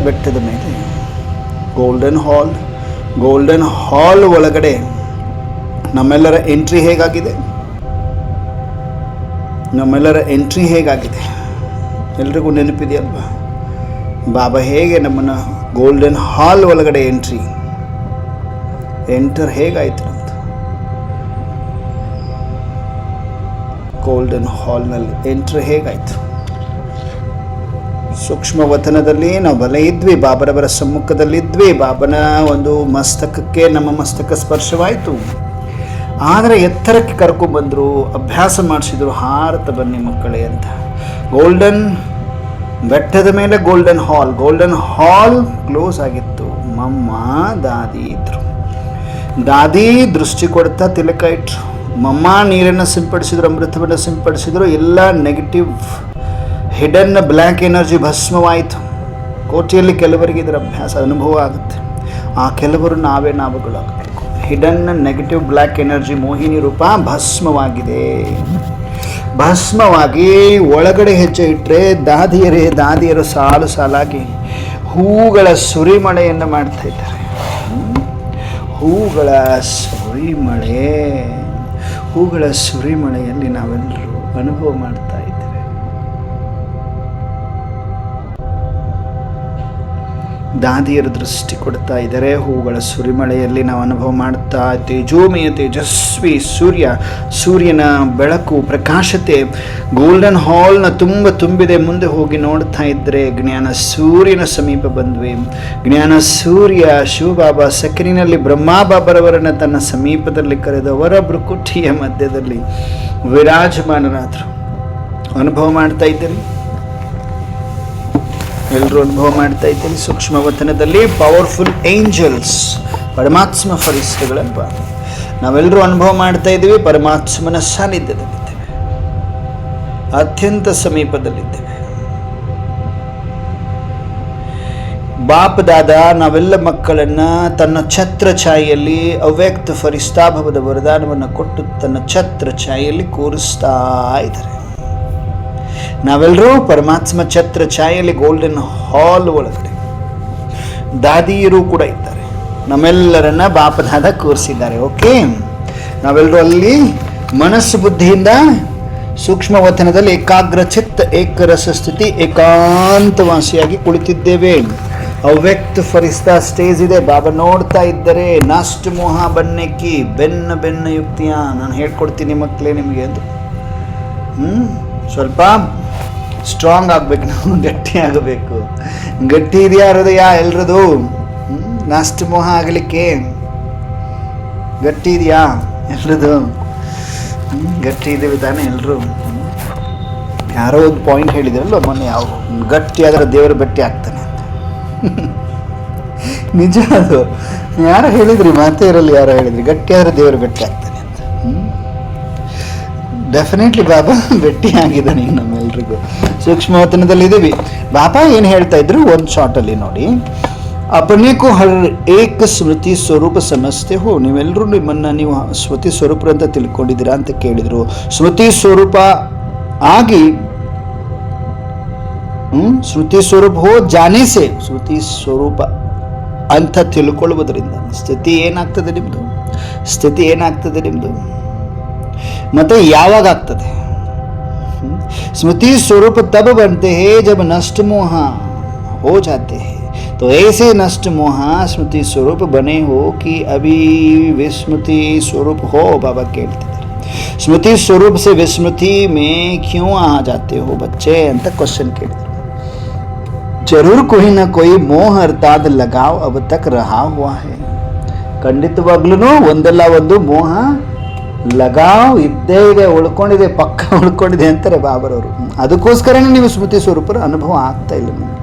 ಬೆಟ್ಟದ ಮೇಲೆ ಗೋಲ್ಡನ್ ಹಾಲ್ ಒಳಗಡೆ ನಮ್ಮೆಲ್ಲರ ಎಂಟ್ರಿ ಹೇಗಾಗಿದೆ? ಎಲ್ರಿಗೂ ನೆನಪಿದೆಯಲ್ವಾ? ಬಾಬಾ ಹೇಗೆ ನಮ್ಮನ್ನು ಗೋಲ್ಡನ್ ಹಾಲ್ ಒಳಗಡೆ ಎಂಟರ್ ಹೇಗಾಯಿತು ಅಂತ. ಗೋಲ್ಡನ್ ಹಾಲ್ನಲ್ಲಿ ಎಂಟ್ರ್ ಹೇಗಾಯಿತು? ಸೂಕ್ಷ್ಮ ವತನದಲ್ಲಿ ನಾವು ಬಲ ಇದ್ವಿ, ಬಾಬರವರ ಸಮ್ಮುಖದಲ್ಲಿದ್ವಿ. ಬಾಬನ ಒಂದು ಮಸ್ತಕಕ್ಕೆ ನಮ್ಮ ಮಸ್ತಕ ಸ್ಪರ್ಶವಾಯಿತು. ಆದರೆ ಎತ್ತರಕ್ಕೆ ಕರ್ಕೊಂಡ್ಬಂದರು, ಅಭ್ಯಾಸ ಮಾಡಿಸಿದ್ರು, ಹಾರತ ಬನ್ನಿ ಮಕ್ಕಳೇ ಅಂತ. ಗೋಲ್ಡನ್ ಬೆಟ್ಟದ ಮೇಲೆ ಗೋಲ್ಡನ್ ಹಾಲ್ ಕ್ಲೋಸ್ ಆಗಿತ್ತು. ಮಮ್ಮ ದಾದಿ ಇದ್ರು. ದಾದಿ ದೃಷ್ಟಿ ಕೊಡ್ತಾ ತಿಲಕ ಇಟ್ರು. ಮಮ್ಮ ನೀರನ್ನು ಸಿಂಪಡಿಸಿದ್ರು, ಅಮೃತವನ್ನು ಸಿಂಪಡಿಸಿದ್ರು. ಎಲ್ಲ ನೆಗೆಟಿವ್ ಹಿಡನ್ ಬ್ಲ್ಯಾಕ್ ಎನರ್ಜಿ ಭಸ್ಮವಾಯಿತು. ಕೋಟಿಯಲ್ಲಿ ಕೆಲವರಿಗೆ ಇದರ ಅಭ್ಯಾಸ ಅನುಭವ ಆಗುತ್ತೆ. ಆ ಕೆಲವರು ನಾವುಗಳಾಗಬೇಕು. Hidden negative black energy Mohini ರೂಪ ಭಸ್ಮವಾಗಿ ಒಳಗಡೆ ಹೆಜ್ಜೆ ಇಟ್ಟರೆ ದಾದಿಯರು ಸಾಲಾಗಿ ಹೂಗಳ ಸುರಿಮಳೆಯನ್ನು ಮಾಡ್ತಾ ಇದ್ದಾರೆ. ಹೂಗಳ ಸುರಿಮಳೆಯಲ್ಲಿ ನಾವೆಲ್ಲರೂ ಅನುಭವ ಮಾಡ್ತಾ ಇದ್ದೇವೆ. ದಾದಿಯರು ದೃಷ್ಟಿ ಕೊಡ್ತಾ ಇದ್ದಾರೆ. ಹೂಗಳ ಸುರಿಮಳೆಯಲ್ಲಿ ನಾವು ಅನುಭವ ಮಾಡ್ತಾ, ತೇಜೋಮಯ ತೇಜಸ್ವಿ ಸೂರ್ಯನ ಬೆಳಕು, ಪ್ರಕಾಶತೆ ಗೋಲ್ಡನ್ ಹಾಲ್ನ ತುಂಬಿದೆ. ಮುಂದೆ ಹೋಗಿ ನೋಡ್ತಾ ಇದ್ದರೆ ಜ್ಞಾನ ಸೂರ್ಯನ ಸಮೀಪ ಬಂದ್ವಿ. ಜ್ಞಾನ ಸೂರ್ಯ ಶಿವಬಾಬಾ ಸೆಕೆಂಡಿನಲ್ಲಿ ಬ್ರಹ್ಮ ಬಾಬರವರನ್ನು ತನ್ನ ಸಮೀಪದಲ್ಲಿ ಕರೆದು ಅವರ ಭ್ರುಕುಟಿಯ ಮಧ್ಯದಲ್ಲಿ ವಿರಾಜಮಾನರಾದರು. ಅನುಭವ ಮಾಡ್ತಾ ಇದ್ದೀರಿ? ಎಲ್ಲರೂ ಅನುಭವ ಮಾಡ್ತಾ ಇದ್ದೀರಿ? ಸೂಕ್ಷ್ಮ ವತನದಲ್ಲಿ ಪವರ್ಫುಲ್ ಏಂಜಲ್ಸ್, ಪರಮಾತ್ಮ ಫರಿಸ್ತಗಳಲ್ವ, ನಾವೆಲ್ಲರೂ ಅನುಭವ ಮಾಡ್ತಾ ಇದ್ದೀವಿ. ಪರಮಾತ್ಮನ ಸಾನ್ನಿಧ್ಯದಲ್ಲಿದ್ದೇವೆ, ಅತ್ಯಂತ ಸಮೀಪದಲ್ಲಿದ್ದೇವೆ. ಬಾಪ್ ದಾದ ನಾವೆಲ್ಲ ಮಕ್ಕಳನ್ನ ತನ್ನ ಛತ್ರ ಛಾಯೆಯಲ್ಲಿ ಅವ್ಯಕ್ತ ಫರಿಸ್ತಾಭವದ ವರದಾನವನ್ನು ಕೊಟ್ಟು ತನ್ನ ಛತ್ರ ಛಾಯೆಯಲ್ಲಿ ಕೂರಿಸ್ತಾ ಇದ್ದಾರೆ. ನಾವೆಲ್ಲರೂ ಪರಮಾತ್ಮ ಛತ್ರ ಛಾಯೆಯಲ್ಲಿ ಗೋಲ್ಡನ್ ಹಾಲ್ ಒಳಗಡೆ ದಾದಿಯರು ಕೂಡ ಇದ್ದಾರೆ. ನಮ್ಮೆಲ್ಲರನ್ನ ಬಾಪದಾದ ಕೂರಿಸಿದ್ದಾರೆ. ಓಕೆ, ನಾವೆಲ್ಲರೂ ಅಲ್ಲಿ ಮನಸ್ಸು ಬುದ್ಧಿಯಿಂದ ಸೂಕ್ಷ್ಮ ವತನದಲ್ಲಿ ಏಕಾಗ್ರ ಚಿತ್ತ ಏಕರಸ ಸ್ಥಿತಿ ಏಕಾಂತವಾಸಿಯಾಗಿ ಕುಳಿತಿದ್ದೇವೆ. ಅವ್ಯಕ್ತ ಫರಿಸ್ತಾ ಸ್ಟೇಜ್ ಇದೆ. ಬಾಬಾ ನೋಡ್ತಾ ಇದ್ದರೆ ನಷ್ಟ ಮೋಹ ಬನ್ನೆಕ್ಕಿ ಬೆನ್ನ ಯುಕ್ತಿಯ ನಾನು ಹೇಳ್ಕೊಡ್ತೀನಿ ಮಕ್ಕಳೇ ನಿಮಗೆ ಅಂತ. ಸ್ವಲ್ಪ ಸ್ಟ್ರಾಂಗ್ ಆಗಬೇಕು, ನಾವು ಗಟ್ಟಿ ಆಗಬೇಕು. ಗಟ್ಟಿ ಇದೆಯಾ ಹೃದಯ ಎಲ್ರದು? ನಷ್ಟ ಮೋಹ ಆಗಲಿಕ್ಕೆ ಗಟ್ಟಿ ಇದೆಯಾ ಎಲ್ರದು? ಗಟ್ಟಿ ಇದ್ದೇವೆ ತಾನೇ ಎಲ್ರು? ಯಾರೋ ಒಂದು ಪಾಯಿಂಟ್ ಹೇಳಿದ್ರಲ್ಲ ಮೊನ್ನೆ, ಯಾವ ಗಟ್ಟಿ ಆದರೆ ದೇವರು ಗಟ್ಟಿ ಆಗ್ತಾನೆ ಅಂತ. ನಿಜ ಅದು. ಯಾರೋ ಹೇಳಿದ್ರಿ, ಮಾತೇ ಇರಲ್ಲ, ಯಾರೋ ಹೇಳಿದ್ರಿ ಗಟ್ಟಿ ಆದರೆ ದೇವರು ಗಟ್ಟಿ ಆಗ್ತಾನೆ ಅಂತ. ಡೆಫಿನೆಟ್ಲಿ ಬಾಬಾ ಗಟ್ಟಿ ಆಗಿದ್ದಾನೆ ನಮ್ಮೆಲ್ರಿಗೂ. ಸೂಕ್ಷ್ಮ ವತನದಲ್ಲಿ ಇದ್ದೀವಿ. ಬಾಬಾ ಏನು ಹೇಳ್ತಾ ಇದ್ರು ಒಂದು ಶಾರ್ಟಲ್ಲಿ ನೋಡಿ, अपने को हर एक ಸ್ಮೃತಿ ಸ್ವರೂಪ ಸಮಸ್ತೆ ಹೋ. ನೀವೆಲ್ಲರೂ ನಿಮ್ಮನ್ನು ನೀವು ಸ್ಮೃತಿ ಸ್ವರೂಪ ಅಂತ ತಿಳ್ಕೊಂಡಿದ್ದೀರಾ ಅಂತ ಕೇಳಿದರು. ಸ್ಮೃತಿ ಸ್ವರೂಪ ಆಗಿ ಸ್ಮೃತಿ ಸ್ವರೂಪ ಹೋ ಜಾನೇಸೆ, ಸ್ಮೃತಿ ಸ್ವರೂಪ ಅಂತ ತಿಳ್ಕೊಳ್ಳುವುದರಿಂದ ಸ್ಥಿತಿ ಏನಾಗ್ತದೆ ನಿಮ್ಮದು ಮತ್ತೆ ಯಾವಾಗ ಆಗ್ತದೆ? स्मृति स्वरूप तब बनते हैं जब नष्ट मोह हो जाते हैं. तो ऐसे नष्ट मोह स्मृति स्वरूप बने हो कि अभी विस्मृति स्वरूप हो. बाबा कहते हैं स्मृति स्वरूप से विस्मृति में क्यों आ जाते हो बच्चे अंत क्वेश्चन कहते. जरूर कोई ना कोई मोह अर्थात लगाव अब तक रहा हुआ है. ಖಂಡಿತವಾಗ್ಲೂ ಒಂದಲ್ಲ ಒಂದು ಮೋಹ ಲಗಾವ್ ಇದ್ದೇ ಇದೆ, ಉಳ್ಕೊಂಡಿದೆ, ಪಕ್ಕ ಉಳ್ಕೊಂಡಿದೆ ಅಂತಾರೆ ಬಾಬರವರು. ಅದಕ್ಕೋಸ್ಕರನೇ ನೀವು ಸ್ಮೃತಿ ಸ್ವರೂಪರ ಅನುಭವ ಆಗ್ತಾ ಇಲ್ಲ ನಿಮಗೆ.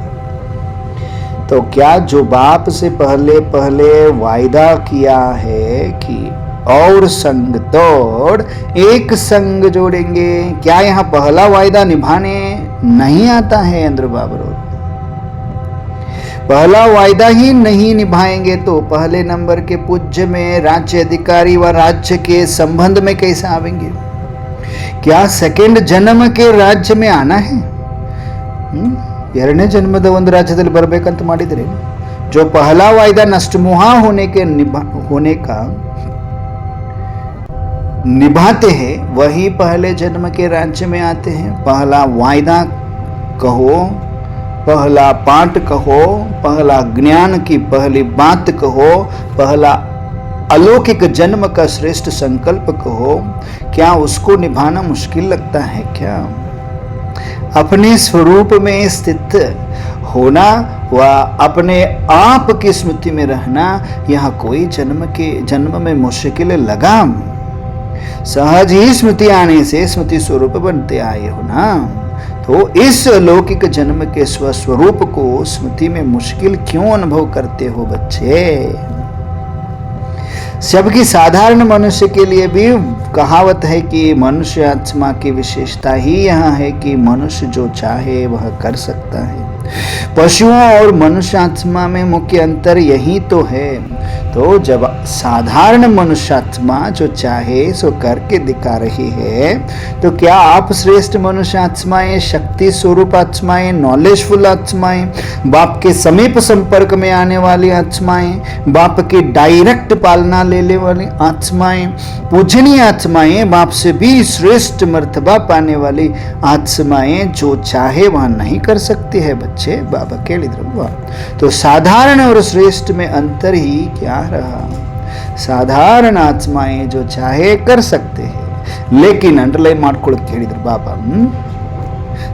तो क्या जो बाप से पहले वायदा किया है कि और संग तोड़ एक संग जोड़ेंगे, क्या यहाँ पहला वायदा निभाने नहीं आता है? अंदर बाबरवर पहला वायदा ही नहीं निभाएंगे तो पहले नंबर के पूज्य में राज्य अधिकारी व राज्य के संबंध में कैसे आवेंगे? क्या सेकंड जन्म के राज्य में आना है? ಎರಡನೇ ಜನ್ಮದ ಒಂದು ರಾಜ್ಯದಲ್ಲಿ ಬರಬೇಕಂತ ಮಾಡಿದರೆ जो पहला वायदा नष्टमोहा होने का निभाते हैं वही पहले जन्म के राज्य में आते हैं। पहला वायदा कहो, पहला पाठ कहो, पहला ज्ञान की पहली बात कहो, पहला अलौकिक जन्म का श्रेष्ठ संकल्प कहो, क्या उसको निभाना मुश्किल लगता है क्या? अपने स्वरूप में स्थित होना व अपने आप की स्मृति में रहना, यह कोई जन्म में मुश्किल लगा? सहज ही स्मृति आने से स्मृति स्वरूप बनते आए हो ना, तो इस अलौकिक जन्म के स्वस्वरूप को स्मृति में मुश्किल क्यों अनुभव करते हो बच्चे? सबकी साधारण मनुष्य के लिए भी कहावत है कि मनुष्य आत्मा की विशेषता ही यह है कि मनुष्य जो चाहे वह कर सकता है। पशुओं और मनुष्य आत्मा में मुख्य अंतर यही तो है। तो जब साधारण मनुष्यात्मा जो चाहे सो करके दिखा रही है, तो क्या आप श्रेष्ठ मनुष्य आत्माएं, शक्ति स्वरूप आत्माएं, नॉलेजफुल आत्माएं, बाप के समीप संपर्क में आने वाली आत्माएं, बाप की डायरेक्ट पालना लेने वाली आत्माएं, पूजनीय आत्माएं, बाप से भी श्रेष्ठ मर्तबा पाने वाली आत्माएं जो चाहे वह नहीं कर सकती है बच्चे? बाबा ಕೇಳಿದ್ರು। तो साधारण और श्रेष्ठ में अंतर ही क्या रहा? साधारण आत्माएं जो चाहे कर सकते हैं, लेकिन अंडरलाइन ಮಾಡ್ಕೊಳ್ಳೋಕೆ ಹೇಳಿದ್ರು बाबा।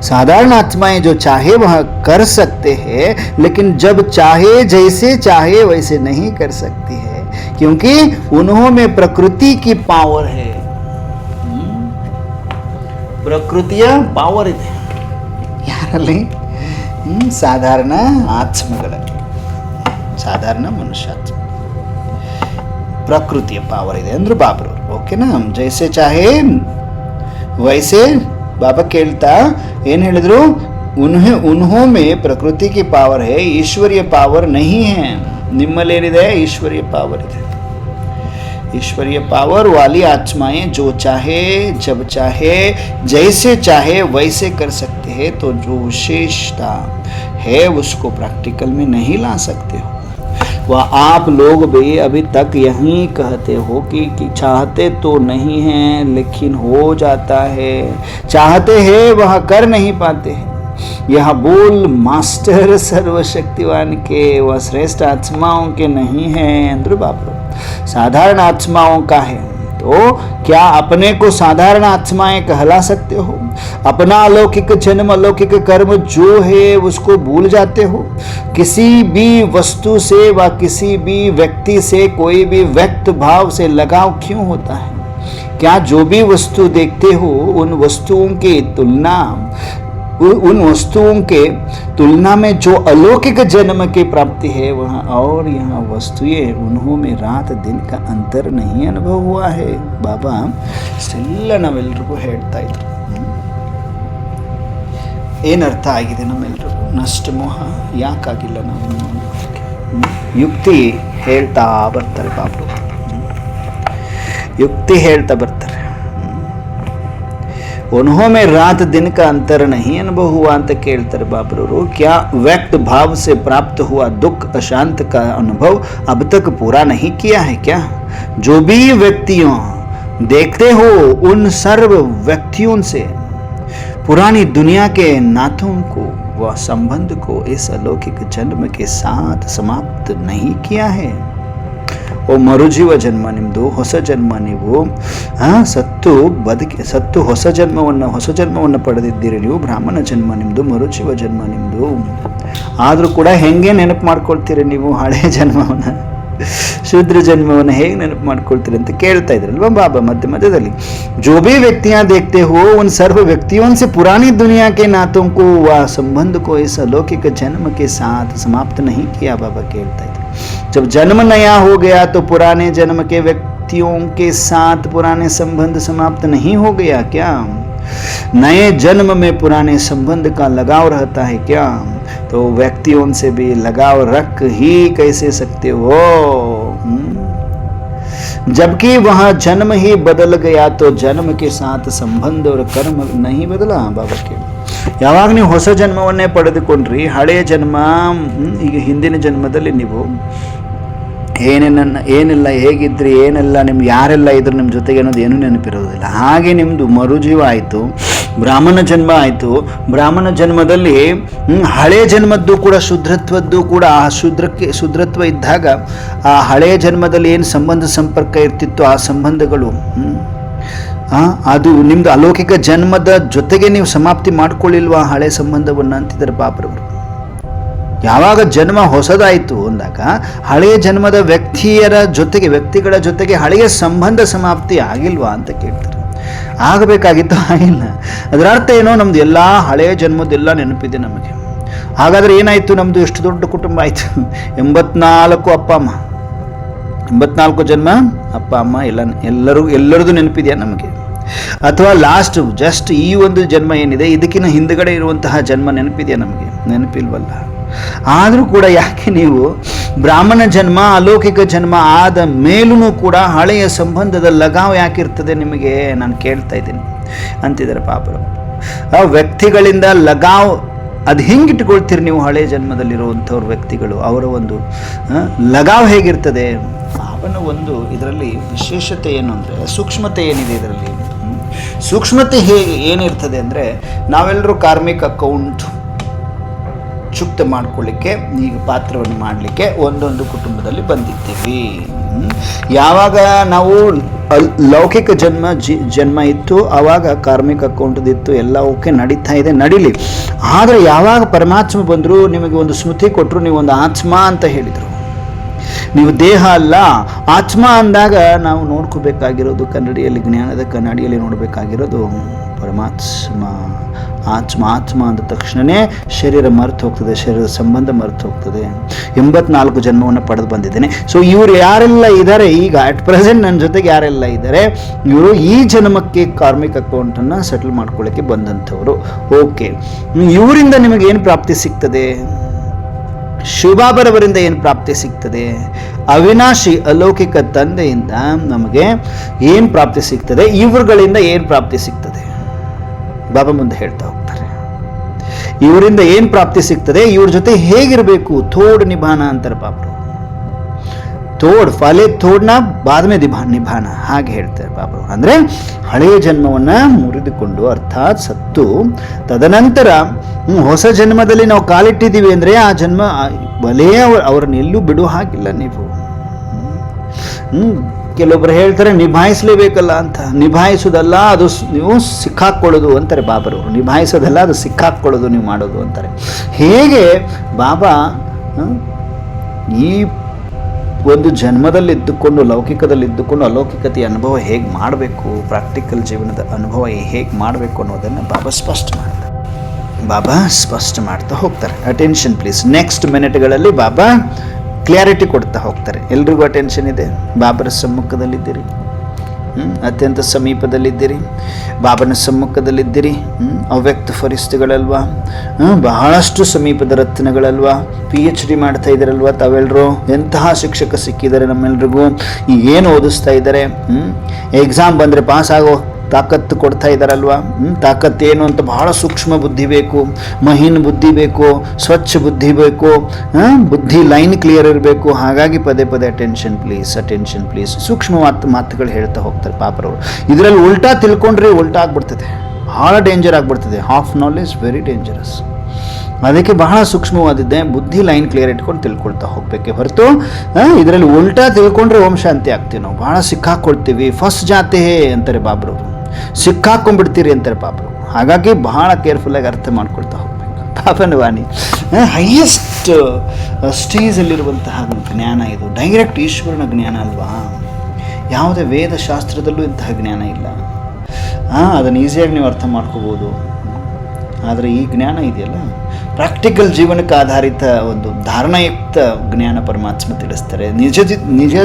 साधारण आत्माएं जो चाहे वह कर सकते हैं, लेकिन जब चाहे जैसे चाहे वैसे नहीं कर सकती है, क्योंकि उन्हों में प्रकृति की पावर है। ಪ್ರಕೃತಿಯ ಪಾವರ್ ಇದೆ ಯಾರಲ್ಲಿ? ಸಾಧಾರಣ ಆತ್ಮಗಳಲ್ಲಿ, ಸಾಧಾರಣ ಮನುಷ್ಯಾತ್ಮ ಪ್ರಕೃತಿಯ ಪಾವರ್ ಇದೆ ಅಂದ್ರು ಬಾಬ್ರವರು। ಓಕೆನಾ? ಜೈಸೆ ಚಾಹೆ ವೈಸೆ ಬಾಬಾ ಕೇಳ್ತಾ ಏನ್ ಹೇಳಿದ್ರು? उन्हों में प्रकृति की पावर है, ईश्वरीय पावर नहीं है। ನಿಮ್ಮಲ್ಲೇನಿದೆ? ईश्वरीय पावर ಇದೆ। ईश्वरीय पावर वाली आत्माएं जो चाहे जब चाहे जैसे चाहे वैसे कर सकते हैं। तो जो विशेषता है उसको प्रैक्टिकल में नहीं ला सकते हो। वह आप लोग भी अभी तक यही कहते हो कि चाहते तो नहीं हैं लेकिन हो जाता है, चाहते हैं वह कर नहीं पाते हैं। यह बोल मास्टर सर्वशक्तिवान के व श्रेष्ठ आत्माओं के नहीं है अंदर बाबू, साधारण आत्माओं का है। तो क्या अपने को साधारण आत्माएं कहला सकते हो? अपना अलौकिक जन्म, अलौकिक कर्म जो है उसको भूल जाते हो? किसी भी वस्तु से व किसी भी व्यक्ति से कोई भी व्यक्त भाव से लगाव क्यों होता है? क्या जो भी वस्तु देखते हो उन वस्तुओं की तुलना में जो अलौकिक जन्म की प्राप्ति है वह और यहाँ वस्तुएं उन्हों में रात दिन का अंतर नहीं अनुभव हुआ है। बाबा ಎಲ್ಲ ನಾವೆಲ್ಲರಿಗೂ ಹೇಳ್ತಾ ಇದ್ರು। ಏನು ಅರ್ಥ ಆಗಿದೆ ನಮ್ಮೆಲ್ಲರಿಗೂ? ನಷ್ಟಮೋಹ ಯಾಕಾಗಿಲ್ಲ ನಾವು? ಯುಕ್ತಿ ಹೇಳ್ತಾ ಬರ್ತಾರೆ ಬಾಬು, ಯುಕ್ತಿ ಹೇಳ್ತಾ ಬರ್ತಾರೆ। उन्हों में रात दिन का अंतर नहीं अनुभव हुआ ಅಂತ ಕೇಳ್ತಾರೆ ಬಾಬ್ರವರು। क्या व्यक्त भाव से प्राप्त हुआ दुख अशांत का अनुभव अब तक पूरा नहीं किया है क्या? जो भी व्यक्तियों देखते हो उन सर्व व्यक्तियों से पुरानी दुनिया के नातों को व संबंध को इस अलौकिक जन्म के साथ समाप्त नहीं किया है। ओ ಮರುಜೀವ ಜನ್ಮ ನಿಮ್ಮದು, ಹೊಸ ಜನ್ಮ ನೀವು ಸತ್ತು ಹೊಸ ಜನ್ಮವನ್ನು ಪಡೆದಿದ್ದೀರಿ ನೀವು। ಬ್ರಾಹ್ಮಣ ಜನ್ಮ ನಿಮ್ಮದು, ಮರುಜೀವ ಜನ್ಮ ನಿಮ್ಮದು। ಆದರೂ ಕೂಡ ಹೆಂಗೆ ನೆನಪು ಮಾಡ್ಕೊಳ್ತೀರಿ ನೀವು ಹಳೆಯ ಜನ್ಮವನ್ನು, ಶೂದ್ರ ಜನ್ಮವನ್ನು ಹೇಗೆ ನೆನಪು ಮಾಡ್ಕೊಳ್ತೀರಿ ಅಂತ ಕೇಳ್ತಾ ಇದ್ರಲ್ವಾ ಬಾಬಾ ಮಧ್ಯದಲ್ಲಿ। जो भी व्यक्तियां देखते हो उन सर्व व्यक्तियों से पुरानी दुनिया के नातों को व संबंध को इस अलौकिक जन्म के साथ समाप्त नहीं किया। बाबा कहता है जब जन्म नया हो गया तो पुराने जन्म के व्यक्तियों के साथ पुराने संबंध समाप्त नहीं हो गया क्या? नए जन्म में पुराने संबंध का लगाव रहता है क्या? तो व्यक्तियों से भी लगाव रख ही कैसे सकते हो? जबकि वह जन्म ही बदल गया तो जन्म के साथ संबंध और कर्म नहीं बदला। बाबा के ಯಾವಾಗ ನೀವು ಹೊಸ ಜನ್ಮವನ್ನೇ ಪಡೆದುಕೊಂಡ್ರಿ, ಹಳೆಯ ಜನ್ಮ ಈಗ ಹಿಂದಿನ ಜನ್ಮದಲ್ಲಿ ನೀವು ಏನೆಲ್ಲ ಹೇಗಿದ್ರಿ, ಏನೆಲ್ಲ ನಿಮ್ಗೆ ಯಾರೆಲ್ಲ ಇದ್ರು ನಿಮ್ಮ ಜೊತೆಗೆ ಅನ್ನೋದು ಏನೂ ನೆನಪಿರೋದಿಲ್ಲ. ಹಾಗೆ ನಿಮ್ಮದು ಮರುಜೀವ ಆಯಿತು, ಬ್ರಾಹ್ಮಣ ಜನ್ಮ ಆಯಿತು. ಬ್ರಾಹ್ಮಣ ಜನ್ಮದಲ್ಲಿ ಹಳೆಯ ಜನ್ಮದ್ದು ಕೂಡ ಶುದ್ರತ್ವದ್ದು ಕೂಡ ಆ ಶುದ್ರತ್ವ ಇದ್ದಾಗ ಆ ಹಳೆಯ ಜನ್ಮದಲ್ಲಿ ಏನು ಸಂಪರ್ಕ ಇರ್ತಿತ್ತು ಆ ಸಂಬಂಧಗಳು ಅದು ನಿಮ್ಮದು ಅಲೌಕಿಕ ಜನ್ಮದ ಜೊತೆಗೆ ನೀವು ಸಮಾಪ್ತಿ ಮಾಡ್ಕೊಳ್ಳಿಲ್ವಾ ಹಳೆ ಸಂಬಂಧವನ್ನು ಅಂತಿದ್ದಾರೆ ಬಾಬರವರು. ಯಾವಾಗ ಜನ್ಮ ಹೊಸದಾಯಿತು ಅಂದಾಗ ಹಳೆಯ ಜನ್ಮದ ವ್ಯಕ್ತಿಗಳ ಜೊತೆಗೆ ಹಳೆಯ ಸಂಬಂಧ ಸಮಾಪ್ತಿ ಆಗಿಲ್ವಾ ಅಂತ ಕೇಳ್ತಾರೆ. ಆಗಬೇಕಾಗಿತ್ತು, ಆಗಿಲ್ಲ. ಅದರ ಅರ್ಥ ಏನೋ ನಮ್ದು ಎಲ್ಲ ಹಳೆಯ ಜನ್ಮದ್ದೆಲ್ಲ ನೆನಪಿದೆ ನಮಗೆ. ಹಾಗಾದರೆ ಏನಾಯಿತು, ನಮ್ಮದು ಎಷ್ಟು ದೊಡ್ಡ ಕುಟುಂಬ ಆಯಿತು, 84 ಅಪ್ಪ ಅಮ್ಮ, 84 ಜನ್ಮ ಅಪ್ಪ ಅಮ್ಮ ಎಲ್ಲರದು ನೆನಪಿದೆಯಾ ನಮಗೆ? ಅಥವಾ ಲಾಸ್ಟ್ ಜಸ್ಟ್ ಈ ಒಂದು ಜನ್ಮ ಏನಿದೆ ಇದಕ್ಕಿಂತ ಹಿಂದುಗಡೆ ಇರುವಂತಹ ಜನ್ಮ ನೆನಪಿದೆಯಾ ನಮಗೆ? ನೆನಪಿಲ್ವಲ್ಲ. ಆದರೂ ಕೂಡ ಯಾಕೆ ನೀವು ಬ್ರಾಹ್ಮಣ ಜನ್ಮ ಅಲೌಕಿಕ ಜನ್ಮ ಆದ ಮೇಲೂ ಕೂಡ ಹಳೆಯ ಸಂಬಂಧದ ಲಗಾವ್ ಯಾಕಿರ್ತದೆ ನಿಮಗೆ, ನಾನು ಕೇಳ್ತಾ ಇದ್ದೀನಿ ಅಂತಿದ್ದಾರೆ ಪಾಪರು. ಆ ವ್ಯಕ್ತಿಗಳಿಂದ ಲಗಾವ್ ಅದು ಹೆಂಗೆ ಇಟ್ಕೊಳ್ತೀರಿ ನೀವು? ಹಳೆಯ ಜನ್ಮದಲ್ಲಿರುವಂಥವ್ರ ವ್ಯಕ್ತಿಗಳು, ಅವರ ಒಂದು ಲಗಾವ್ ಹೇಗಿರ್ತದೆ? ಪಾಪನ ಒಂದು ಇದರಲ್ಲಿ ವಿಶೇಷತೆ ಏನು ಅಂದರೆ, ಸೂಕ್ಷ್ಮತೆ ಏನಿದೆ ಇದರಲ್ಲಿ. ಸೂಕ್ಷ್ಮತೆ ಏನಿರ್ತದೆ ಅಂದರೆ, ನಾವೆಲ್ಲರೂ ಕಾರ್ಮಿಕ್ ಅಕೌಂಟ್ ಚುಕ್ತ ಮಾಡ್ಕೊಳ್ಳಿಕ್ಕೆ, ಈಗ ಪಾತ್ರವನ್ನು ಮಾಡಲಿಕ್ಕೆ ಒಂದೊಂದು ಕುಟುಂಬದಲ್ಲಿ ಬಂದಿದ್ದೀವಿ. ಯಾವಾಗ ನಾವು ಲೌಕಿಕ ಜನ್ಮ ಇತ್ತು ಆವಾಗ ಕಾರ್ಮಿಕ ಅಕೌಂಟ್ದಿತ್ತು, ಎಲ್ಲ ಓಕೆ ನಡೀತಾ ಇದೆ, ನಡೀಲಿ. ಆದರೆ ಯಾವಾಗ ಪರಮಾತ್ಮ ಬಂದರು, ನಿಮಗೆ ಒಂದು ಸ್ಮೃತಿ ಕೊಟ್ಟರು, ನೀವು ಒಂದು ಆತ್ಮ ಅಂತ ಹೇಳಿದರು. ನೀವು ದೇಹ ಅಲ್ಲ ಆತ್ಮ ಅಂದಾಗ ನಾವು ನೋಡ್ಕೋಬೇಕಾಗಿರೋದು ಕನ್ನಡಿಯಲ್ಲಿ, ಜ್ಞಾನದ ಕನ್ನಡಿಯಲ್ಲಿ ನೋಡಬೇಕಾಗಿರೋದು ಪರಮಾತ್ಮ. ಆತ್ಮ ಅಂದ ತಕ್ಷಣವೇ ಶರೀರ ಮರೆತು ಹೋಗ್ತದೆ, ಶರೀರದ ಸಂಬಂಧ ಮರೆತು ಹೋಗ್ತದೆ. 84 ಜನ್ಮವನ್ನು ಪಡೆದು ಬಂದಿದ್ದೇನೆ. ಸೊ ಇವರು ಯಾರೆಲ್ಲ ಇದ್ದಾರೆ ಈಗ ಅಟ್ ಪ್ರೆಸೆಂಟ್ ನನ್ನ ಜೊತೆಗೆ ಯಾರೆಲ್ಲ ಇದ್ದಾರೆ, ಇವರು ಈ ಜನ್ಮಕ್ಕೆ ಕಾರ್ಮಿಕ್ ಅಕೌಂಟನ್ನು ಸೆಟಲ್ ಮಾಡ್ಕೊಳ್ಳೋಕ್ಕೆ ಬಂದಂಥವ್ರು. ಓಕೆ, ಇವರಿಂದ ನಿಮಗೇನು ಪ್ರಾಪ್ತಿ ಸಿಗ್ತದೆ? ಶಿವಬಾಬರವರಿಂದ ಏನು ಪ್ರಾಪ್ತಿ ಸಿಗ್ತದೆ? ಅವಿನಾಶಿ ಅಲೌಕಿಕ ತಂದೆಯಿಂದ ನಮಗೆ ಏನು ಪ್ರಾಪ್ತಿ ಸಿಗ್ತದೆ? ಇವರುಗಳಿಂದ ಏನು ಪ್ರಾಪ್ತಿ ಸಿಗ್ತದೆ? ಬಾಬಾ ಮುಂದೆ ಹೇಳ್ತಾ ಹೋಗ್ತಾರೆ. ಇವರಿಂದ ಏನು ಪ್ರಾಪ್ತಿ ಸಿಗ್ತದೆ, ಇವ್ರ ಜೊತೆ ಹೇಗಿರಬೇಕು? ಥೋಡ್ ನಿಭಾನ ಅಂತಾರೆ ಬಾಬರು. ತೋಡ್ ಫಾಲೆ ಥೋಡ್ನ ಬಾದ್ಮೆ ನಿಭಾನ ಹಾಗೆ ಹೇಳ್ತಾರೆ ಬಾಬರು. ಅಂದರೆ ಹಳೆಯ ಜನ್ಮವನ್ನು ಮುರಿದುಕೊಂಡು ಅರ್ಥಾತ್ ಸತ್ತು ತದನಂತರ ಹೊಸ ಜನ್ಮದಲ್ಲಿ ನಾವು ಕಾಲಿಟ್ಟಿದ್ದೀವಿ ಅಂದರೆ ಆ ಜನ್ಮ ಬಲೇ ಅವ್ರನ್ನ ಎಲ್ಲೂ ಬಿಡುವ ಹಾಗಿಲ್ಲ ನೀವು. ಕೆಲವೊಬ್ಬರು ಹೇಳ್ತಾರೆ ನಿಭಾಯಿಸಲೇಬೇಕಲ್ಲ ಅಂತ. ನಿಭಾಯಿಸೋದಲ್ಲ, ಅದು ನೀವು ಸಿಕ್ಕಾಕ್ಕೊಳ್ಳೋದು ಅಂತಾರೆ ಬಾಬರವರು. ನಿಭಾಯಿಸೋದಲ್ಲ, ಅದು ಸಿಕ್ಕಾಕ್ಕೊಳ್ಳೋದು ನೀವು ಮಾಡೋದು ಅಂತಾರೆ. ಹೇಗೆ ಬಾಬಾ ಈ ಒಂದು ಜನ್ಮದಲ್ಲಿದ್ದುಕೊಂಡು ಲೌಕಿಕದಲ್ಲಿದ್ದುಕೊಂಡು ಅಲೌಕಿಕತೆಯ ಅನುಭವ ಹೇಗೆ ಮಾಡಬೇಕು, ಪ್ರಾಕ್ಟಿಕಲ್ ಜೀವನದ ಅನುಭವ ಹೇಗೆ ಮಾಡಬೇಕು ಅನ್ನೋದನ್ನು ಬಾಬಾ ಸ್ಪಷ್ಟ ಮಾಡ್ತಾ ಹೋಗ್ತಾರೆ. Attention please. ನೆಕ್ಸ್ಟ್ ಮಿನಿಟ್ಗಳಲ್ಲಿ ಬಾಬಾ ಕ್ಲಾರಿಟಿ ಕೊಡ್ತಾ ಹೋಗ್ತಾರೆ. ಎಲ್ರಿಗೂ ಅಟೆನ್ಷನ್ ಇದೆ. ಬಾಬರ ಸಮ್ಮುಖದಲ್ಲಿದ್ದೀರಿ, ಅತ್ಯಂತ ಸಮೀಪದಲ್ಲಿದ್ದೀರಿ, ಬಾಬನ ಸಮ್ಮುಖದಲ್ಲಿದ್ದೀರಿ. ಅವ್ಯಕ್ತ ಫರಿಸ್ತಿಗಳಲ್ವಾ, ಬಹಳಷ್ಟು ಸಮೀಪದ ರತ್ನಗಳಲ್ವಾ, PhD ಮಾಡ್ತಾ ಇದ್ದಾರಲ್ವ ತಾವೆಲ್ಲರೂ. ಎಂತಹ ಶಿಕ್ಷಕ ಸಿಕ್ಕಿದ್ದಾರೆ ನಮ್ಮೆಲ್ರಿಗೂ. ಏನು ಓದಿಸ್ತಾ ಇದ್ದಾರೆ, ಎಕ್ಸಾಮ್ ಬಂದರೆ ಪಾಸ್ ಆಗೋ ತಾಕತ್ತು ಕೊಡ್ತಾ ಇದ್ದಾರಲ್ವ. ತಾಕತ್ತೇನು ಅಂತ ಬಹಳ ಸೂಕ್ಷ್ಮ ಬುದ್ಧಿ ಬೇಕು, ಮಹೀನ್ ಬುದ್ಧಿ ಬೇಕು, ಸ್ವಚ್ಛ ಬುದ್ಧಿ ಬೇಕು, ಬುದ್ಧಿ ಲೈನ್ ಕ್ಲಿಯರ್ ಇರಬೇಕು. ಹಾಗಾಗಿ ಪದೇ ಅಟೆನ್ಷನ್ ಪ್ಲೀಸ್. ಸೂಕ್ಷ್ಮ ಮಾತುಗಳು ಹೇಳ್ತಾ ಹೋಗ್ತಾರೆ ಪಾಪರವರು. ಇದರಲ್ಲಿ ಉಲ್ಟಾ ತಿಳ್ಕೊಂಡ್ರೆ ಉಲ್ಟಾ ಆಗ್ಬಿಡ್ತದೆ, ಬಹಳ ಡೇಂಜರ್ ಆಗ್ಬಿಡ್ತದೆ. Half knowledge very dangerous. ಅದಕ್ಕೆ ಬಹಳ ಸೂಕ್ಷ್ಮವಾದಿದ್ದೆ, ಬುದ್ಧಿ ಲೈನ್ ಕ್ಲಿಯರ್ ಇಟ್ಕೊಂಡು ತಿಳ್ಕೊಳ್ತಾ ಹೋಗ್ಬೇಕೆ ಹೊರತು ಇದರಲ್ಲಿ ಉಲ್ಟಾ ತಿಳ್ಕೊಂಡ್ರೆ ಓಂ ಶಾಂತಿ ಆಗ್ತೀವಿ ನಾವು. ಬಹಳ ಸಿಕ್ಕಾಕೊಳ್ತೀವಿ. ಫಸ್ಟ್ ಜಾತೆ ಅಂತಾರೆ ಬಾಬ್ರವರು, ಸಿಕ್ಕಾಕೊಂಡ್ಬಿಡ್ತೀರಿ ಅಂತಾರೆ ಪಾಪರು. ಹಾಗಾಗಿ ಬಹಳ ಕೇರ್ಫುಲ್ಲಾಗಿ ಅರ್ಥ ಮಾಡ್ಕೊಳ್ತಾ ಹೋಗ್ಬೇಕು. ಪಾಪನ ವಾಣಿ ಹೈಯೆಸ್ಟ್ ಸ್ಟೇಜಲ್ಲಿರುವಂತಹ ಜ್ಞಾನ ಇದು. ಡೈರೆಕ್ಟ್ ಈಶ್ವರನ ಜ್ಞಾನ ಅಲ್ವಾ. ಯಾವುದೇ ವೇದಶಾಸ್ತ್ರದಲ್ಲೂ ಇಂತಹ ಜ್ಞಾನ ಇಲ್ಲ. ಅದನ್ನು ಈಸಿಯಾಗಿ ನೀವು ಅರ್ಥ ಮಾಡ್ಕೋಬೋದು. ಆದರೆ ಈ ಜ್ಞಾನ ಇದೆಯಲ್ಲ, ಪ್ರಾಕ್ಟಿಕಲ್ ಜೀವನಕ್ಕೆ ಆಧಾರಿತ ಒಂದು ಧಾರಣಯುಕ್ತ ಜ್ಞಾನ ಪರಮಾತ್ಮ ತಿಳಿಸ್ತಾರೆ. ನಿಜ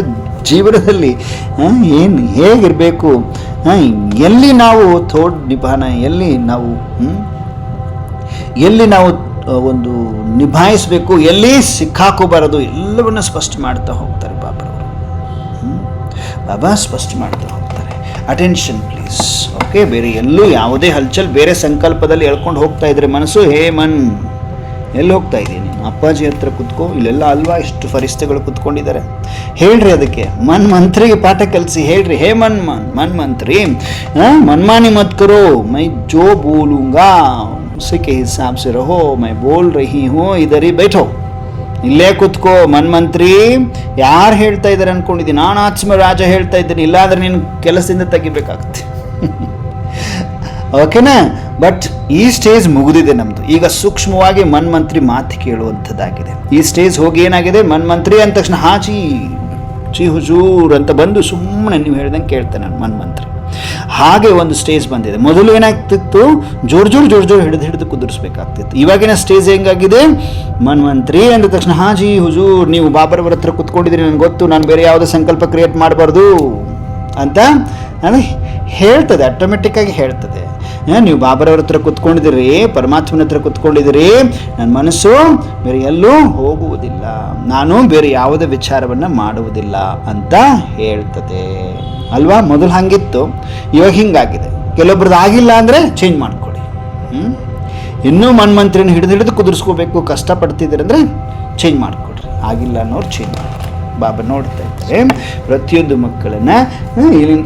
ಜೀವನದಲ್ಲಿ ಏನು ಹೇಗಿರಬೇಕು, ಎಲ್ಲಿ ನಾವು ಥೋಡ್ ನಿಭಾನ, ಎಲ್ಲಿ ನಾವು ಒಂದು ನಿಭಾಯಿಸಬೇಕು, ಎಲ್ಲಿ ಸಿಕ್ಕಾಕೋಬಾರದು, ಎಲ್ಲವನ್ನ ಸ್ಪಷ್ಟ ಮಾಡ್ತಾ ಹೋಗ್ತಾರೆ ಬಾಬರವರು. ಬಾಬಾ ಸ್ಪಷ್ಟ ಮಾಡ್ತಾ ಹೋಗ್ತಾರೆ. Attention please. ಓಕೆ, ಬೇರೆ ಎಲ್ಲೂ ಯಾವುದೇ ಹಲ್ಚಲ್, ಬೇರೆ ಸಂಕಲ್ಪದಲ್ಲಿ ಹೇಳ್ಕೊಂಡು ಹೋಗ್ತಾ ಇದ್ರೆ ಮನಸ್ಸು, ಹೇ ಮನ್ ಎಲ್ಲಿ ಹೋಗ್ತಾ ಇದ್ದೀನಿ, ಅಪ್ಪಾಜಿ ಹತ್ರ ಕುತ್ಕೋ, ಇಲ್ಲೆಲ್ಲ ಅಲ್ವಾ ಇಷ್ಟು ಫರಿಸ್ತೆಗಳು ಕುತ್ಕೊಂಡಿದ್ದಾರೆ, ಹೇಳ್ರಿ ಅದಕ್ಕೆ ಮನ್ ಮಂತ್ರಿಗೆ ಪಾಠ ಕಲಿಸಿ ಹೇಳ್ರಿ, ಹೇ ಮನ್ ಮಂತ್ರಿ ಮನ್ಮಾನಿ ಮತ್ ಕರೋ, ಮೈ ಜೋ ಬೋಲೂಂಗಾ उसी के हिसाब से रहो, मैं बोल रही हूँ इधर ही बैठो, ಇಲ್ಲೇ ಕುತ್ಕೋ ಮನ್ಮಂತ್ರಿ. ಯಾರು ಹೇಳ್ತಾ ಇದ್ದಾರೆ ಅನ್ಕೊಂಡಿದ್ದೀನಿ, ನಾನು ಆತ್ಮ ರಾಜ ಹೇಳ್ತಾ ಇದ್ದೀನಿ, ಇಲ್ಲಾಂದ್ರೆ ನೀನು ಕೆಲಸದಿಂದ ತೆಗಿಬೇಕಾಗುತ್ತೆ. ಓಕೆನಾ? ಬಟ್ ಈ ಸ್ಟೇಜ್ ಮುಗಿದಿದೆ ನಮ್ದು. ಈಗ ಸೂಕ್ಷ್ಮವಾಗಿ ಮನ್ಮಂತ್ರಿ ಮಾತು ಕೇಳುವಂಥದ್ದಾಗಿದೆ. ಈ ಸ್ಟೇಜ್ ಹೋಗಿ ಏನಾಗಿದೆ, ಮನ್ಮಂತ್ರಿ ಅಂದ ತಕ್ಷಣ ಚಿ ಹುಜೂರ್ ಅಂತ ಬಂದು ಸುಮ್ಮನೆ ನೀವು ಹೇಳ್ದಂಗೆ ಕೇಳ್ತೇನೆ ನಾನು ಮನ್ಮಂತ್ರಿ. ಹಾಗೆ ಒಂದು ಸ್ಟೇಜ್ ಬಂದಿದೆ. ಮೊದಲು ಏನಾಗ್ತಿತ್ತು, ಜೋರ್ ಹಿಡಿದು ಕುದುರಿಸ್ಬೇಕಾಗ್ತಿತ್ತು. ಇವಾಗಿನ ಸ್ಟೇಜ್ ಹೆಂಗಾಗಿದೆ, ಮನ್ಮಂತ್ರಿ ಅಂದ ತಕ್ಷಣ ಹಾಜಿ ಹುಜೂರ್ ನೀವು ಬಾಬರವರ ಹತ್ರ ಕುತ್ಕೊಂಡಿದ್ದೀರಿ, ನನಗೆ ಗೊತ್ತು, ನಾನು ಬೇರೆ ಯಾವುದೇ ಸಂಕಲ್ಪ ಕ್ರಿಯೇಟ್ ಮಾಡಬಾರ್ದು ಅಂತ ಹೇಳ್ತದೆ, ಆಟೋಮೆಟಿಕ್ ಆಗಿ ಹೇಳ್ತದೆ. ನೀವು ಬಾಬರವ್ರ ಹತ್ರ ಕುತ್ಕೊಂಡಿದ್ದೀರಿ, ಪರಮಾತ್ಮನ ಹತ್ರ ಕುತ್ಕೊಂಡಿದ್ದೀರಿ, ನನ್ನ ಮನಸ್ಸು ಬೇರೆ ಎಲ್ಲೂ ಹೋಗುವುದಿಲ್ಲ, ನಾನು ಬೇರೆ ಯಾವುದೇ ವಿಚಾರವನ್ನು ಮಾಡುವುದಿಲ್ಲ ಅಂತ ಹೇಳ್ತದೆ ಅಲ್ವಾ. ಮೊದಲು ಹಂಗಿತ್ತು, ಇವಾಗ ಹಿಂಗಾಗಿದೆ. ಕೆಲವೊಬ್ರದ್ದು ಆಗಿಲ್ಲ ಅಂದರೆ ಚೇಂಜ್ ಮಾಡ್ಕೊಳ್ಳಿ. ಇನ್ನೂ ಮನ್ಮಂತ್ರಿನ ಹಿಡಿದು ಕುದುರಿಸ್ಕೋಬೇಕು ಕಷ್ಟಪಡ್ತಿದ್ದೀರಿ ಅಂದರೆ ಚೇಂಜ್ ಮಾಡಿಕೊಡ್ರಿ. ಆಗಿಲ್ಲ ಅನ್ನೋರು ಚೇಂಜ್ ಮಾಡಿ. ಬಾಬಾ ನೋಡ್ತಾ ಇದ್ದಾರೆ ಪ್ರತಿಯೊಂದು ಮಕ್ಕಳನ್ನು.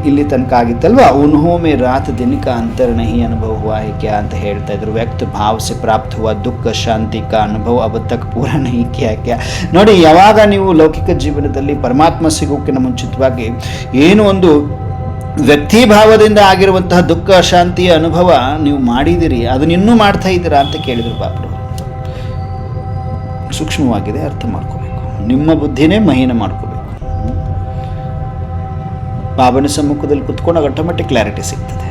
ಇಲ್ಲಿ ತನಕ ಆಗಿತ್ತಲ್ವ, ಉನ್ಹೋ ಮೇ ರಾತ್ ದಿನ ಕಾ ಅಂತರ ನಹಿ ಅನುಭವ ಹುವಾ ಹೈ ಕ್ಯಾ ಅಂತ ಹೇಳ್ತಾ ಇದ್ರು. ವ್ಯಕ್ತ ಭಾವ ಸೆ ಪ್ರಾಪ್ತ ಹುವಾ ದುಃಖ ಶಾಂತಿ ಕಾ ಅನುಭವ ಅಬ್ ತಕ್ ಪೂರಾ ನಹಿ ಕ್ಯಾ ಕ್ಯಾ. ನೋಡಿ, ಯಾವಾಗ ನೀವು ಲೌಕಿಕ ಜೀವನದಲ್ಲಿ ಪರಮಾತ್ಮ ಸಿಗೋಕ್ಕಿಂತ ಮುಂಚಿತವಾಗಿ ಏನು ಒಂದು ವ್ಯಕ್ತಿ ಭಾವದಿಂದ ಆಗಿರುವಂತಹ ದುಃಖ ಶಾಂತಿಯ ಅನುಭವ ನೀವು ಮಾಡಿದಿರಿ, ಅದನ್ನ ಇನ್ನೂ ಮಾಡ್ತಾ ಇದ್ದೀರಾ ಅಂತ ಕೇಳಿದ್ರು ಬಾಬರು. ಸೂಕ್ಷ್ಮವಾಗಿದೆ, ಅರ್ಥ ಮಾಡ್ಕೋಬೇಕು. ನಿಮ್ಮ ಬುದ್ಧಿನೇ ಮಹೀನ ಮಾಡ್ಕೋಬೇಕು. ಬಾಬನ ಸಮ್ಮುಖದಲ್ಲಿ ಕುತ್ಕೊಂಡಾಗ ಆಟೋಮೆಟಿಕ್ ಕ್ಲಾರಿಟಿ ಸಿಗ್ತದೆ.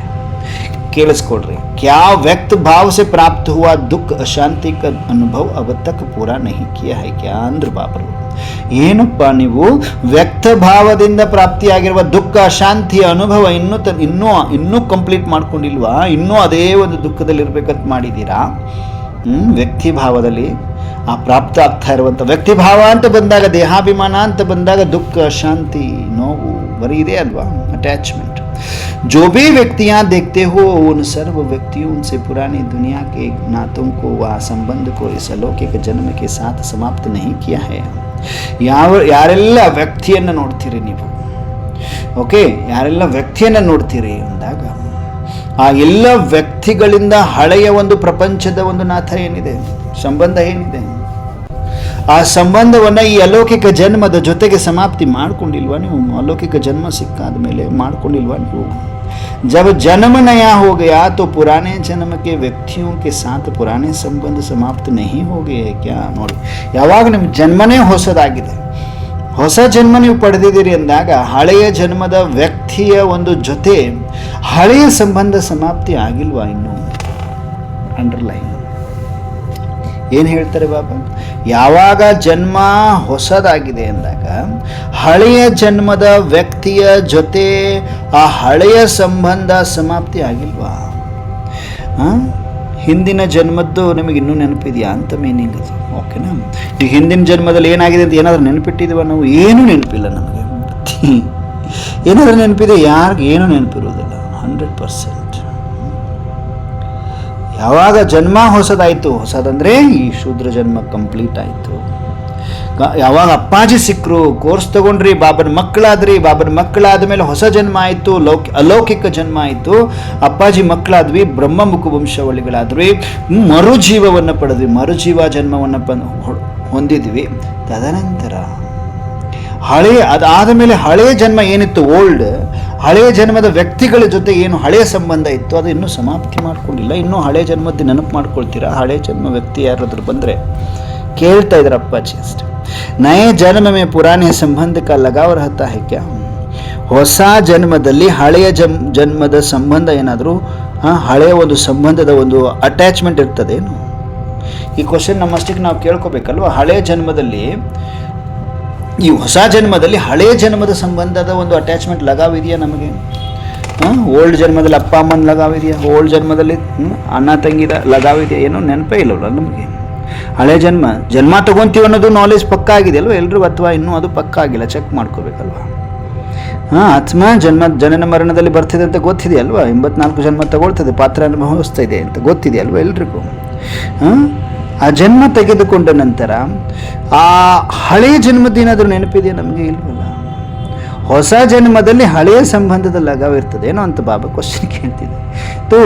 ಕೇಳಿಸ್ಕೊಡ್ರಿ. ಕ್ಯಾ ವ್ಯಕ್ತ ಭಾವ ಸೆ ಪ್ರಾಪ್ತ ಹುವಾ ದುಃಖ ಅಶಾಂತಿ ಕ ಅನುಭವ ಅಬ್ ತಕ್ ಪೂರಾ ನಹಿ ಕಿಯಾ ಹೈ ಕ್ಯಾ ಅಂದ್ರು ಬಾಬರು. ಏನಪ್ಪ ನೀವು ವ್ಯಕ್ತ ಭಾವದಿಂದ ಪ್ರಾಪ್ತಿಯಾಗಿರುವ ದುಃಖ ಅಶಾಂತಿಯ ಅನುಭವ ಇನ್ನೂ ಕಂಪ್ಲೀಟ್ ಮಾಡ್ಕೊಂಡಿಲ್ವಾ? ಇನ್ನೂ ಅದೇ ಒಂದು ದುಃಖದಲ್ಲಿ ಇರ್ಬೇಕಂತ ಮಾಡಿದ್ದೀರಾ? ವ್ಯಕ್ತಿ ಭಾವದಲ್ಲಿ ಆ ಪ್ರಾಪ್ತ ಆಗ್ತಾ ಇರುವಂಥ ವ್ಯಕ್ತಿ ಭಾವ ಅಂತ ಬಂದಾಗ, ದೇಹಾಭಿಮಾನ ಅಂತ ಬಂದಾಗ ದುಃಖ ಶಾಂತಿ ನೋವು ಬರೀ ಇದೆ ಅಲ್ವಾ, ಅಟ್ಯಾಚ್ಮೆಂಟ್. जो भी व्यक्तियाँ देखते हो उन सर्व व्यक्तियों से पुरानी दुनिया के नातों को व संबंध को इस अलौकिक जन्म के साथ समाप्त नहीं किया है. ಯಾರೆಲ್ಲ ವ್ಯಕ್ತಿಯನ್ನು ನೋಡ್ತೀರಿ ನೀವು, ಓಕೆ, ಯಾರೆಲ್ಲ ವ್ಯಕ್ತಿಯನ್ನು ನೋಡ್ತೀರಿ ಅಂದಾಗ ಆ ಎಲ್ಲ ವ್ಯಕ್ತಿಗಳಿಂದ ಹಳೆಯ ಒಂದು ಪ್ರಪಂಚದ ಒಂದು ನಾಥ ಏನಿದೆ, ಸಂಬಂಧ ಏನಿದೆ, ಆ ಸಂಬಂಧವನ್ನು ಈ ಅಲೌಕಿಕ ಜನ್ಮದ ಜೊತೆಗೆ ಸಮಾಪ್ತಿ ಮಾಡ್ಕೊಂಡಿಲ್ವಾ ನೀವು? ಅಲೌಕಿಕ ಜನ್ಮ ಸಿಕ್ಕಾದ ಮೇಲೆ ಮಾಡ್ಕೊಂಡಿಲ್ವಾ ನೀವು? जब जन्म नया हो गया तो पुराने जन्म के व्यक्तियों के साथ पुराने संबंध समाप्त नहीं हो गए क्या? ನೋಡಿ, ಯಾವಾಗ ನಿಮ್ಮ ಜನ್ಮನೇ ಹೊಸದಾಗಿದೆ, ಹೊಸ ಜನ್ಮ ನೀವು ಪಡೆದಿದ್ದೀರಿ ಅಂದಾಗ ಹಳೆಯ ಜನ್ಮದ ವ್ಯಕ್ತಿಯ ಒಂದು ಜೊತೆ ಹಳೆಯ ಸಂಬಂಧ ಸಮಾಪ್ತಿ ಆಗಿಲ್ವಾ ಇನ್ನು? ಅಂಡರ್ಲೈನ್. ಏನು ಹೇಳ್ತಾರೆ ಬಾಬಾ? ಯಾವಾಗ ಜನ್ಮ ಹೊಸದಾಗಿದೆ ಅಂದಾಗ ಹಳೆಯ ಜನ್ಮದ ವ್ಯಕ್ತಿಯ ಜೊತೆ ಆ ಹಳೆಯ ಸಂಬಂಧ ಸಮಾಪ್ತಿ ಆಗಿಲ್ವಾ? ಹಿಂದಿನ ಜನ್ಮದ್ದು ನಮಗೆ ಇನ್ನೂ ನೆನಪಿದೆಯಾ ಅಂತ ಮೀನಿಂಗ್ ಅದು. ಓಕೆನಾ? ಈ ಹಿಂದಿನ ಜನ್ಮದಲ್ಲಿ ಏನಾಗಿದೆ ಅಂತ ಏನಾದರೂ ನೆನಪಿಟ್ಟಿದ್ದೀವ ನಾವು? ಏನೂ ನೆನಪಿಲ್ಲ ನಮಗೆ. ಏನಾದರೂ ನೆನಪಿದೆ? ಯಾರಿಗೆ ಏನೂ ನೆನಪಿರುವುದಿಲ್ಲ. 100%. ಯಾವಾಗ ಜನ್ಮ ಹೊಸದಾಯಿತು, ಹೊಸದಂದರೆ ಈ ಶೂದ್ರ ಜನ್ಮ ಕಂಪ್ಲೀಟ್ ಆಯಿತು. ಯಾವಾಗ ಅಪ್ಪಾಜಿ ಸಿಕ್ಕರು, ಕೋರ್ಸ್ ತಗೊಂಡ್ರಿ, ಬಾಬನ ಮಕ್ಕಳಾದ್ರಿ, ಬಾಬನ ಮಕ್ಕಳಾದ ಮೇಲೆ ಹೊಸ ಜನ್ಮ ಆಯಿತು, ಅಲೌಕಿಕ ಜನ್ಮ ಆಯಿತು, ಅಪ್ಪಾಜಿ ಮಕ್ಕಳಾದ್ವಿ, ಬ್ರಹ್ಮಮುಖ ವಂಶಾವಳಿಗಳಾದ್ವಿ, ಮರುಜೀವವನ್ನು ಪಡೆದ್ವಿ, ಮರುಜೀವ ಜನ್ಮವನ್ನು ಹೊಂದಿದ್ವಿ. ತದನಂತರ ಅದಾದ ಮೇಲೆ ಹಳೆಯ ಜನ್ಮ ಏನಿತ್ತು, ಓಲ್ಡ್, ಹಳೆಯ ಜನ್ಮದ ವ್ಯಕ್ತಿಗಳ ಜೊತೆ ಏನು ಹಳೆಯ ಸಂಬಂಧ ಇತ್ತು ಅದು ಇನ್ನೂ ಸಮಾಪ್ತಿ ಮಾಡ್ಕೊಂಡಿಲ್ಲ. ಇನ್ನೂ ಹಳೆಯ ಜನ್ಮದ್ದು ನೆನಪು ಮಾಡ್ಕೊಳ್ತೀರಾ? ಹಳೆಯ ಜನ್ಮ ವ್ಯಕ್ತಿ ಯಾರಾದರೂ ಬಂದರೆ ಕೇಳ್ತಾ ಇದ್ದಾರೆ ಅಪ್ಪಾಜಿ ಅಷ್ಟೆ. ನಯ ಜನ್ಮ ಮೇ ಪುರಾಣೆ ಸಂಬಂಧಕ ಲಗಾವ್ ರಹತಾ ಹೈ ಕ್ಯಾ? ಹೊಸ ಜನ್ಮದಲ್ಲಿ ಹಳೆಯ ಜನ್ಮದ ಸಂಬಂಧ ಏನಾದರೂ, ಹಳೆಯ ಒಂದು ಸಂಬಂಧದ ಒಂದು ಅಟ್ಯಾಚ್ಮೆಂಟ್ ಇರ್ತದೇನು? ಈ ಕ್ವಶನ್ ನಮ್ಮಷ್ಟಕ್ಕೆ ನಾವು ಕೇಳ್ಕೊಬೇಕಲ್ವ. ಹಳೆಯ ಜನ್ಮದಲ್ಲಿ, ಈ ಹೊಸ ಜನ್ಮದಲ್ಲಿ ಹಳೆಯ ಜನ್ಮದ ಸಂಬಂಧದ ಒಂದು ಅಟ್ಯಾಚ್ಮೆಂಟ್ ಲಗಾವಿದೆಯಾ ನಮಗೆ? ಓಲ್ಡ್ ಜನ್ಮದಲ್ಲಿ ಅಪ್ಪ ಅಮ್ಮನ ಲಗಾವಿದೆಯಾ? ಓಲ್ಡ್ ಜನ್ಮದಲ್ಲಿ ಅಣ್ಣ ತಂಗಿದ ಲಗಾವಿದೆಯಾ? ಏನೋ ನೆನಪೇ ಇಲ್ಲವಲ್ಲ ನಮಗೆ. ಹಳೆ ಜನ್ಮ ತಗೊಂತೀವಿ ಅನ್ನೋದು ನಾಲೆಜ್ ಪಕ್ಕ ಆಗಿದೆ ಅಲ್ವ ಎಲ್ರಿಗೂ, ಅಥವಾ ಇನ್ನೂ ಅದು ಪಕ್ಕ ಆಗಿಲ್ಲ, ಚೆಕ್ ಮಾಡ್ಕೋಬೇಕಲ್ವ. ಆತ್ಮ ಜನನ ಮರಣದಲ್ಲಿ ಬರ್ತಿದೆ ಅಂತ ಗೊತ್ತಿದೆಯಲ್ವಾ, 84 ಜನ್ಮ ತಗೊಳ್ತದೆ, ಪಾತ್ರ ಅನುಭವಿಸ್ತಾ ಇದೆ ಅಂತ ಗೊತ್ತಿದೆಯಲ್ವಾ ಎಲ್ರಿಗೂ. ಆ ಜನ್ಮ ತೆಗೆದುಕೊಂಡ ನಂತರ ಆ ಹಳೆಯ ಜನ್ಮದ್ದೇನಾದರೂ ನೆನಪಿದೆಯಾ ನಮಗೆ? ಇಲ್ವಲ್ಲ. ಹೊಸ ಜನ್ಮದಲ್ಲಿ ಹಳೆಯ ಸಂಬಂಧದ ಲಗಾವ್ ಇರ್ತದೆ ಏನೋ ಅಂತ ಬಾಬಾ ಕ್ವಶನ್ ಕೇಳ್ತಿದೆ. तो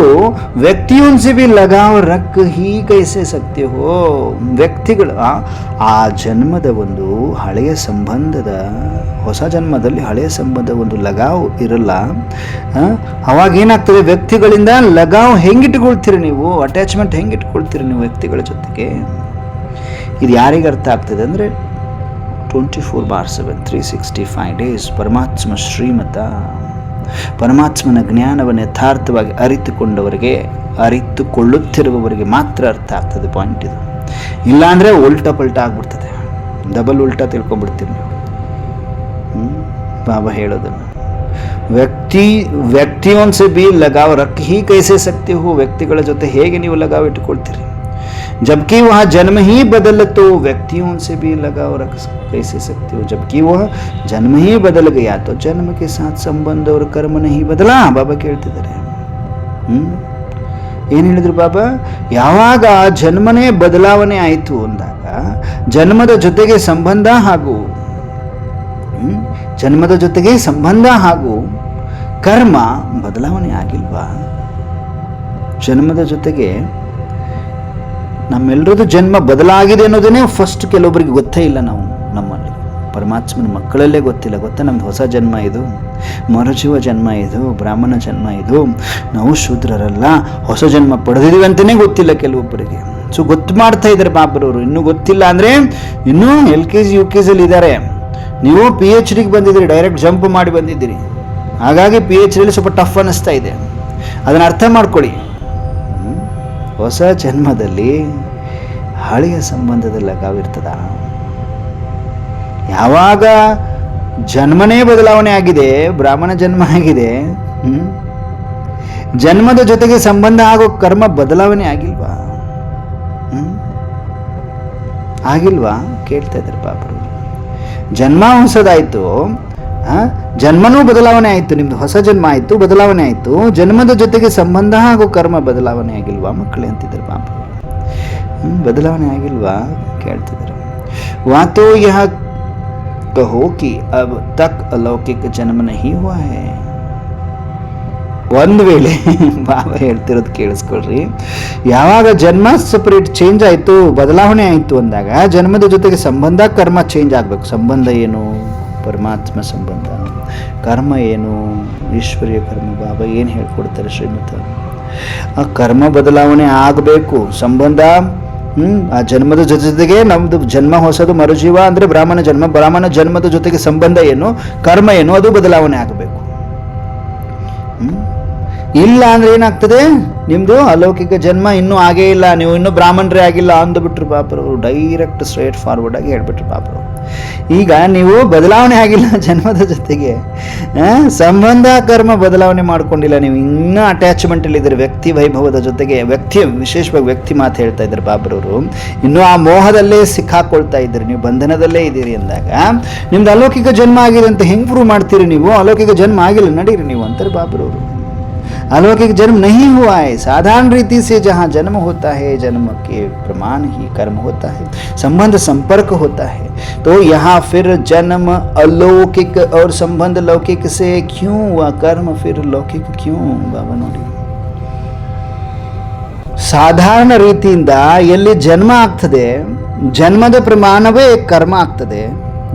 व्यक्तियों से भी लगाव रख ही कैसे सकते हो? ವ್ಯಕ್ತಿಗಳು ಆ ಜನ್ಮದ ಒಂದು ಹಳೆಯ ಸಂಬಂಧದ, ಹೊಸ ಜನ್ಮದಲ್ಲಿ ಹಳೆಯ ಸಂಬಂಧ ಒಂದು ಲಗಾವ್ ಇರಲ್ಲ. ಅವಾಗ ಏನಾಗ್ತದೆ, ವ್ಯಕ್ತಿಗಳಿಂದ ಲಗಾವ್ ಹೆಂಗಿಟ್ಕೊಳ್ತೀರಿ ನೀವು, ಅಟ್ಯಾಚ್ಮೆಂಟ್ ಹೆಂಗಿಟ್ಕೊಳ್ತೀರಿ ನೀವು ವ್ಯಕ್ತಿಗಳ ಜೊತೆಗೆ? ಇದು ಯಾರಿಗೆ ಅರ್ಥ ಆಗ್ತದೆ ಅಂದರೆ 24/7 365 ಡೇಸ್ ಪರಮಾತ್ಮ ಶ್ರೀಮತ, ಪರಮಾತ್ಮನ ಜ್ಞಾನವನ್ನು ಯಥಾರ್ಥವಾಗಿ ಅರಿತುಕೊಳ್ಳುತ್ತಿರುವವರಿಗೆ ಮಾತ್ರ ಅರ್ಥ ಆಗ್ತದೆ ಪಾಯಿಂಟ್ ಇದು. ಇಲ್ಲಾಂದರೆ ಉಲ್ಟಾ ಪಲ್ಟಾ ಆಗ್ಬಿಡ್ತದೆ, ಡಬಲ್ ಉಲ್ಟಾ ತಿಳ್ಕೊಂಡ್ಬಿಡ್ತೀರಿ ನೀವು. ಬಾಬಾ ಹೇಳೋದನ್ನು ವ್ಯಕ್ತಿಯೋं से भी लगाव रख ही कैसे सकते हो? ವ್ಯಕ್ತಿಗಳ ಜೊತೆ ಹೇಗೆ ನೀವು ಲಗಾವ್ ಇಟ್ಟುಕೊಳ್ತೀರಿ? जबकि वह जन्म ही बदल तो व्यक्तियों से भी लगाव रख कैसे सकते हो? जबकि वह जन्म ही बदल गया तो जन्म के साथ संबंध और कर्म नहीं बदला. ಬಾಬಾ ಕೇಳ್ತಿದ್ದಾರೆ. ಏನು ಹೇಳಿದ್ರು ಬಾಬಾ? ಯಾವಾಗ ಜನ್ಮನೇ ಬದಲಾವಣೆ ಆಯಿತು ಅಂದಾಗ ಜನ್ಮದ ಜೊತೆಗೆ ಸಂಬಂಧ ಹಾಗೂ ಕರ್ಮ ಬದಲಾವಣೆ ಆಗಿಲ್ವಾ? ಜನ್ಮದ ಜೊತೆಗೆ ನಮ್ಮೆಲ್ಲರದ್ದು ಜನ್ಮ ಬದಲಾಗಿದೆ ಅನ್ನೋದನ್ನೇ ಫಸ್ಟ್ ಕೆಲವೊಬ್ಬರಿಗೆ ಗೊತ್ತೇ ಇಲ್ಲ. ನಮ್ಮಲ್ಲಿ ಪರಮಾತ್ಮನ ಮಕ್ಕಳಲ್ಲೇ ಗೊತ್ತಿಲ್ಲ. ಗೊತ್ತಾ, ನಮ್ದು ಹೊಸ ಜನ್ಮ ಇದು, ಮರುಜೀವ ಜನ್ಮ ಇದು, ಬ್ರಾಹ್ಮಣ ಜನ್ಮ ಇದು, ನಾವು ಶೂದ್ರರಲ್ಲ, ಹೊಸ ಜನ್ಮ ಪಡೆದಿದ್ದೀವಿ ಅಂತಲೇ ಗೊತ್ತಿಲ್ಲ ಕೆಲವೊಬ್ಬರಿಗೆ. ಸೊ ಗೊತ್ತು ಮಾಡ್ತಾ ಇದ್ದಾರೆ ಬಾಬರವರು. ಇನ್ನೂ ಗೊತ್ತಿಲ್ಲ ಅಂದರೆ ಇನ್ನೂ LKG UKG ಇದ್ದಾರೆ. ನೀವು PhDಗೆ ಬಂದಿದ್ದೀರಿ, ಡೈರೆಕ್ಟ್ ಜಂಪ್ ಮಾಡಿ ಬಂದಿದ್ದೀರಿ, ಹಾಗಾಗಿ PhDಯಲ್ಲಿ ಸ್ವಲ್ಪ ಟಫ್ ಅನ್ನಿಸ್ತಾ ಇದೆ. ಅದನ್ನು ಅರ್ಥ ಮಾಡ್ಕೊಳ್ಳಿ. ಹೊಸ ಜನ್ಮದಲ್ಲಿ ಹಳೆಯ ಸಂಬಂಧದ ಲಗಾವಿರ್ತದ? ಯಾವಾಗ ಜನ್ಮನೇ ಬದಲಾವಣೆ ಆಗಿದೆ, ಬ್ರಾಹ್ಮಣ ಜನ್ಮ ಆಗಿದೆ, ಜನ್ಮದ ಜೊತೆಗೆ ಸಂಬಂಧ ಆಗೋ ಕರ್ಮ ಬದಲಾವಣೆ ಆಗಿಲ್ವಾ ಕೇಳ್ತಾ ಇದ್ದಾರೆ ಪಾಪರು. ಜನ್ಮ ಹೊಸದಾಯಿತು, ಜನ್ಮನೂ ಬದಲಾವಣೆ ಆಯಿತು, ನಿಮ್ದು ಹೊಸ ಜನ್ಮ ಆಯಿತು, ಬದಲಾವಣೆ ಆಯಿತು, ಜನ್ಮದ ಜೊತೆಗೆ ಸಂಬಂಧ ಹಾಗೂ ಕರ್ಮ ಬದಲಾವಣೆ ಆಗಿಲ್ವಾ ಮಕ್ಕಳೇ ಅಂತಿದ್ದಾರೆ ಪಾಪ. ಬದಲಾವಣೆ ಆಗಿಲ್ವಾ ಕೇಳ್ತಿದ್ದಾರೆ. ವಾತೋ ಯಹ ಕಹೋ ಕಿ ಅಬ್ ತಕ್ ಅಲೌಕಿಕ ಜನ್ಮ ನಹಿ ಹುವಾ ಹೈ. ಒಂದು ವೇಳೆ ಬಾಬಾ ಹೇಳ್ತಿರೋದು ಕೇಳಿಸ್ಕೊಳ್ರಿ, ಯಾವಾಗ ಜನ್ಮ ಸಪರೇಟ್ ಚೇಂಜ್ ಆಯಿತು, ಬದಲಾವಣೆ ಆಯಿತು ಅಂದಾಗ ಜನ್ಮದ ಜೊತೆಗೆ ಸಂಬಂಧ ಕರ್ಮ ಚೇಂಜ್ ಆಗಬೇಕು. ಸಂಬಂಧ ಏನು? ಪರಮಾತ್ಮ ಸಂಬಂಧ. ಕರ್ಮ ಏನು? ಈಶ್ವರೀಯ ಕರ್ಮ. ಬಾಬಾ ಏನು ಹೇಳ್ಕೊಡ್ತಾರೆ ಶ್ರೀಮತ? ಆ ಕರ್ಮ ಬದಲಾವಣೆ ಆಗಬೇಕು. ಸಂಬಂಧ ಆ ಜನ್ಮದ ಜೊತೆಗೆ ನಮ್ಮದು ಜನ್ಮ ಹೊಸದು, ಮರುಜೀವ ಅಂದರೆ ಬ್ರಾಹ್ಮಣ ಜನ್ಮದ ಜೊತೆಗೆ ಸಂಬಂಧ ಏನು, ಕರ್ಮ ಏನು, ಅದು ಬದಲಾವಣೆ ಆಗಬೇಕು. ಇಲ್ಲ ಅಂದರೆ ಏನಾಗ್ತದೆ, ನಿಮ್ಮದು ಅಲೌಕಿಕ ಜನ್ಮ ಇನ್ನೂ ಆಗೇ ಇಲ್ಲ, ನೀವು ಇನ್ನೂ ಬ್ರಾಹ್ಮಣರೇ ಆಗಿಲ್ಲ ಅಂದುಬಿಟ್ರು ಪಾಪರು. ಡೈರೆಕ್ಟ್ ಸ್ಟ್ರೇಟ್ ಫಾರ್ವರ್ಡ್ ಆಗಿ ಹೇಳ್ಬಿಟ್ರು ಪಾಪರು. ಈಗ ನೀವು ಬದಲಾವಣೆ ಆಗಿಲ್ಲ ಜನ್ಮದ ಜೊತೆಗೆ, ಸಂಬಂಧ ಕರ್ಮ ಬದಲಾವಣೆ ಮಾಡ್ಕೊಂಡಿಲ್ಲ, ನೀವು ಇನ್ನೂ ಅಟ್ಯಾಚ್ಮೆಂಟಲ್ಲಿ ಇದ್ದೀರಿ ವ್ಯಕ್ತಿ ವೈಭವದ ಜೊತೆಗೆ. ವಿಶೇಷವಾಗಿ ವ್ಯಕ್ತಿ ಮಾತು ಹೇಳ್ತಾ ಇದ್ದಾರೆ ಬಾಬರವರು. ಇನ್ನೂ ಆ ಮೋಹದಲ್ಲೇ ಸಿಕ್ಕಾಕೊಳ್ತಾ ಇದ್ದೀರಿ, ನೀವು ಬಂಧನದಲ್ಲೇ ಇದ್ದೀರಿ ಅಂದಾಗ ನಿಮ್ದು ಅಲೌಕಿಕ ಜನ್ಮ ಆಗಿದೆ ಅಂತ ಹೆಂಗೆ ಪ್ರೂವ್ ಮಾಡ್ತೀರಿ ನೀವು? ಅಲೌಕಿಕ ಜನ್ಮ ಆಗಿಲ್ಲ ನಡೀರಿ ನೀವು ಅಂತಾರೆ ಬಾಬರವರು. अलौकिक जन्म नहीं हुआ है. साधारण रीति से जहाँ जन्म होता है, जन्म के प्रमाण ही कर्म होता है, संबंध संपर्क होता है. तो यहाँ फिर जन्म अलौकिक और संबंध लौकिक से क्यों हुआ? कर्म फिर लौकिक क्यों? बाबा ನೋಡಿ, ಸಾಧಾರಣ ರೀತಿಯಿಂದ ಎಲ್ಲಿ ಜನ್ಮ ಆಗ್ತದೆ, ಜನ್ಮದ ಪ್ರಮಾಣವೇ ಕರ್ಮ ಆಗ್ತದೆ.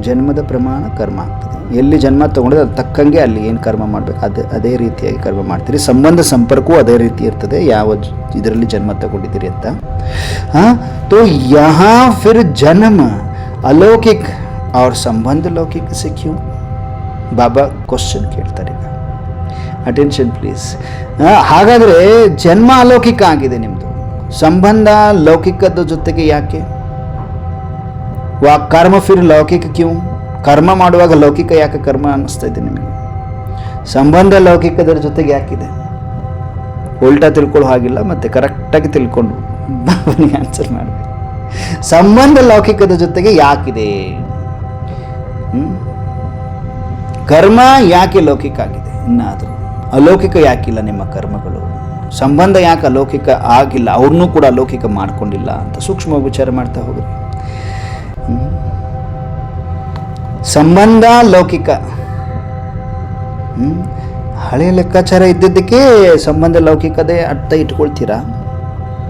ಜನ್ಮದ ಪ್ರಮಾಣ ಕರ್ಮ ಆಗ್ತದೆ. ಎಲ್ಲಿ ಜನ್ಮ ತೊಗೊಂಡಿದೆ ಅದು ತಕ್ಕಂಗೆ ಅಲ್ಲಿ ಏನು ಕರ್ಮ ಮಾಡಬೇಕು ಅದೇ ರೀತಿಯಾಗಿ ಕರ್ಮ ಮಾಡ್ತೀರಿ. ಸಂಬಂಧ ಸಂಪರ್ಕವೂ ಅದೇ ರೀತಿ ಇರ್ತದೆ ಯಾವ ಇದರಲ್ಲಿ ಜನ್ಮ ತಗೊಂಡಿದ್ದೀರಿ ಅಂತ. तो यहाँ फिर जन्म अलौकिक और संबंध लौकिक से क्यों? ಬಾಬಾ ಕ್ವಶನ್ ಕೇಳ್ತಾರೆ. Attention please. ಹಾಗಾದರೆ ಜನ್ಮ ಅಲೌಕಿಕ ಆಗಿದೆ ನಿಮ್ಮದು, ಸಂಬಂಧ ಲೌಕಿಕದ ಜೊತೆಗೆ ಯಾಕೆ? ವಾ ಕರ್ಮ ಫಿರ್ ಲೌಕಿಕ ಕ್ಯೂ? ಕರ್ಮ ಮಾಡುವಾಗ ಲೌಕಿಕ ಯಾಕೆ ಕರ್ಮ ಅನ್ನಿಸ್ತಾ ಇದೆ ನಿಮಗೆ? ಸಂಬಂಧ ಲೌಕಿಕದರ ಜೊತೆಗೆ ಯಾಕಿದೆ? ಉಲ್ಟಾ ತಿಳ್ಕೊಳ್ಳೋ ಹಾಗಿಲ್ಲ, ಮತ್ತು ಕರೆಕ್ಟಾಗಿ ತಿಳ್ಕೊಂಡು ಬಾಬನಿಗೆ ಆನ್ಸರ್ ಮಾಡಬೇಕು. ಸಂಬಂಧ ಲೌಕಿಕದ ಜೊತೆಗೆ ಯಾಕಿದೆ? ಕರ್ಮ ಯಾಕೆ ಲೌಕಿಕ ಆಗಿದೆ? ಇನ್ನಾದರೂ ಅಲೌಕಿಕ ಯಾಕಿಲ್ಲ ನಿಮ್ಮ ಕರ್ಮಗಳು? ಸಂಬಂಧ ಯಾಕೆ ಅಲೌಕಿಕ ಆಗಿಲ್ಲ? ಅವ್ರನ್ನೂ ಕೂಡ ಅಲೌಕಿಕ ಮಾಡ್ಕೊಂಡಿಲ್ಲ ಅಂತ ಸೂಕ್ಷ್ಮವಾಗಿ ವಿಚಾರ ಮಾಡ್ತಾ ಹೋಗ್ರಿ. ಸಂಬಂಧ ಲೌಕಿಕ, ಹಳೆಯ ಲೆಕ್ಕಾಚಾರ ಇದ್ದಿದ್ದಕ್ಕೆ ಸಂಬಂಧ ಲೌಕಿಕದೇ ಅರ್ಥ ಇಟ್ಕೊಳ್ತೀರಾ?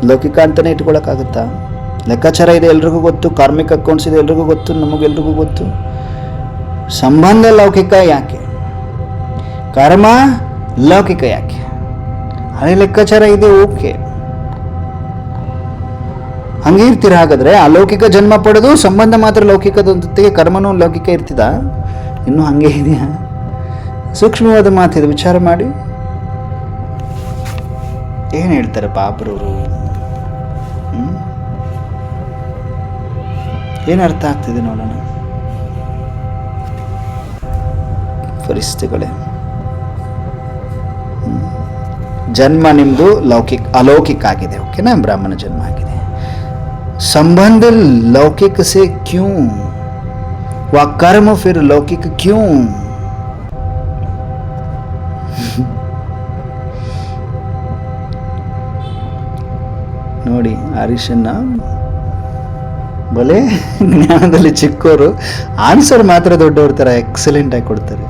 ಲೌಕಿಕ ಅಂತಲೇ ಇಟ್ಕೊಳ್ಳೋಕ್ಕಾಗುತ್ತಾ? ಲೆಕ್ಕಾಚಾರ ಇದೆ ಎಲ್ರಿಗೂ ಗೊತ್ತು, ಕಾರ್ಮಿಕ್ ಅಕೌಂಟ್ಸ್ ಇದೆ ಎಲ್ರಿಗೂ ಗೊತ್ತು, ನಮಗೆಲ್ರಿಗೂ ಗೊತ್ತು. ಸಂಬಂಧ ಲೌಕಿಕ ಯಾಕೆ? ಕರ್ಮ ಲೌಕಿಕ ಯಾಕೆ? ಹಳೆ ಲೆಕ್ಕಾಚಾರ ಇದೆ, ಓಕೆ, ಹಂಗೆ ಇರ್ತೀರ. ಹಾಗಾದರೆ ಅಲೌಕಿಕ ಜನ್ಮ ಪಡೆದು ಸಂಬಂಧ ಮಾತ್ರ ಲೌಕಿಕದ ಜೊತೆಗೆ ಕರ್ಮನೂ ಲೌಕಿಕ ಇರ್ತಿದ? ಇನ್ನೂ ಹಾಗೆ ಇದೆಯಾ? ಸೂಕ್ಷ್ಮವಾದ ಮಾತಿದೆ, ವಿಚಾರ ಮಾಡಿ. ಏನು ಹೇಳ್ತಾರೆ ಪಾಪರವರು? ಏನು ಅರ್ಥ ಆಗ್ತಿದೆ ನೋಡೋಣ. ಪರಿಸ್ಥಿತಿಗಳೇ, ಜನ್ಮ ನಿಮ್ಮದು अलौकिक ಆಗಿದೆ, ಓಕೆನಾ? ಬ್ರಾಹ್ಮಣ ಜನ್ಮ ಆಗಿದೆ. संबंध लौकिक से क्यों? वह कर्म फिर लौकिक क्यों? ನೋಡಿ, ಹರೀಶನ್ನ ಬಲೆ ಜ್ಞಾನದಲ್ಲಿ ಚಿಕ್ಕವರು, ಆನ್ಸರ್ ಮಾತ್ರ ದೊಡ್ಡವ್ರ ಥರ ಎಕ್ಸಲೆಂಟ್ ಆಗಿ ಕೊಡ್ತಾರೆ.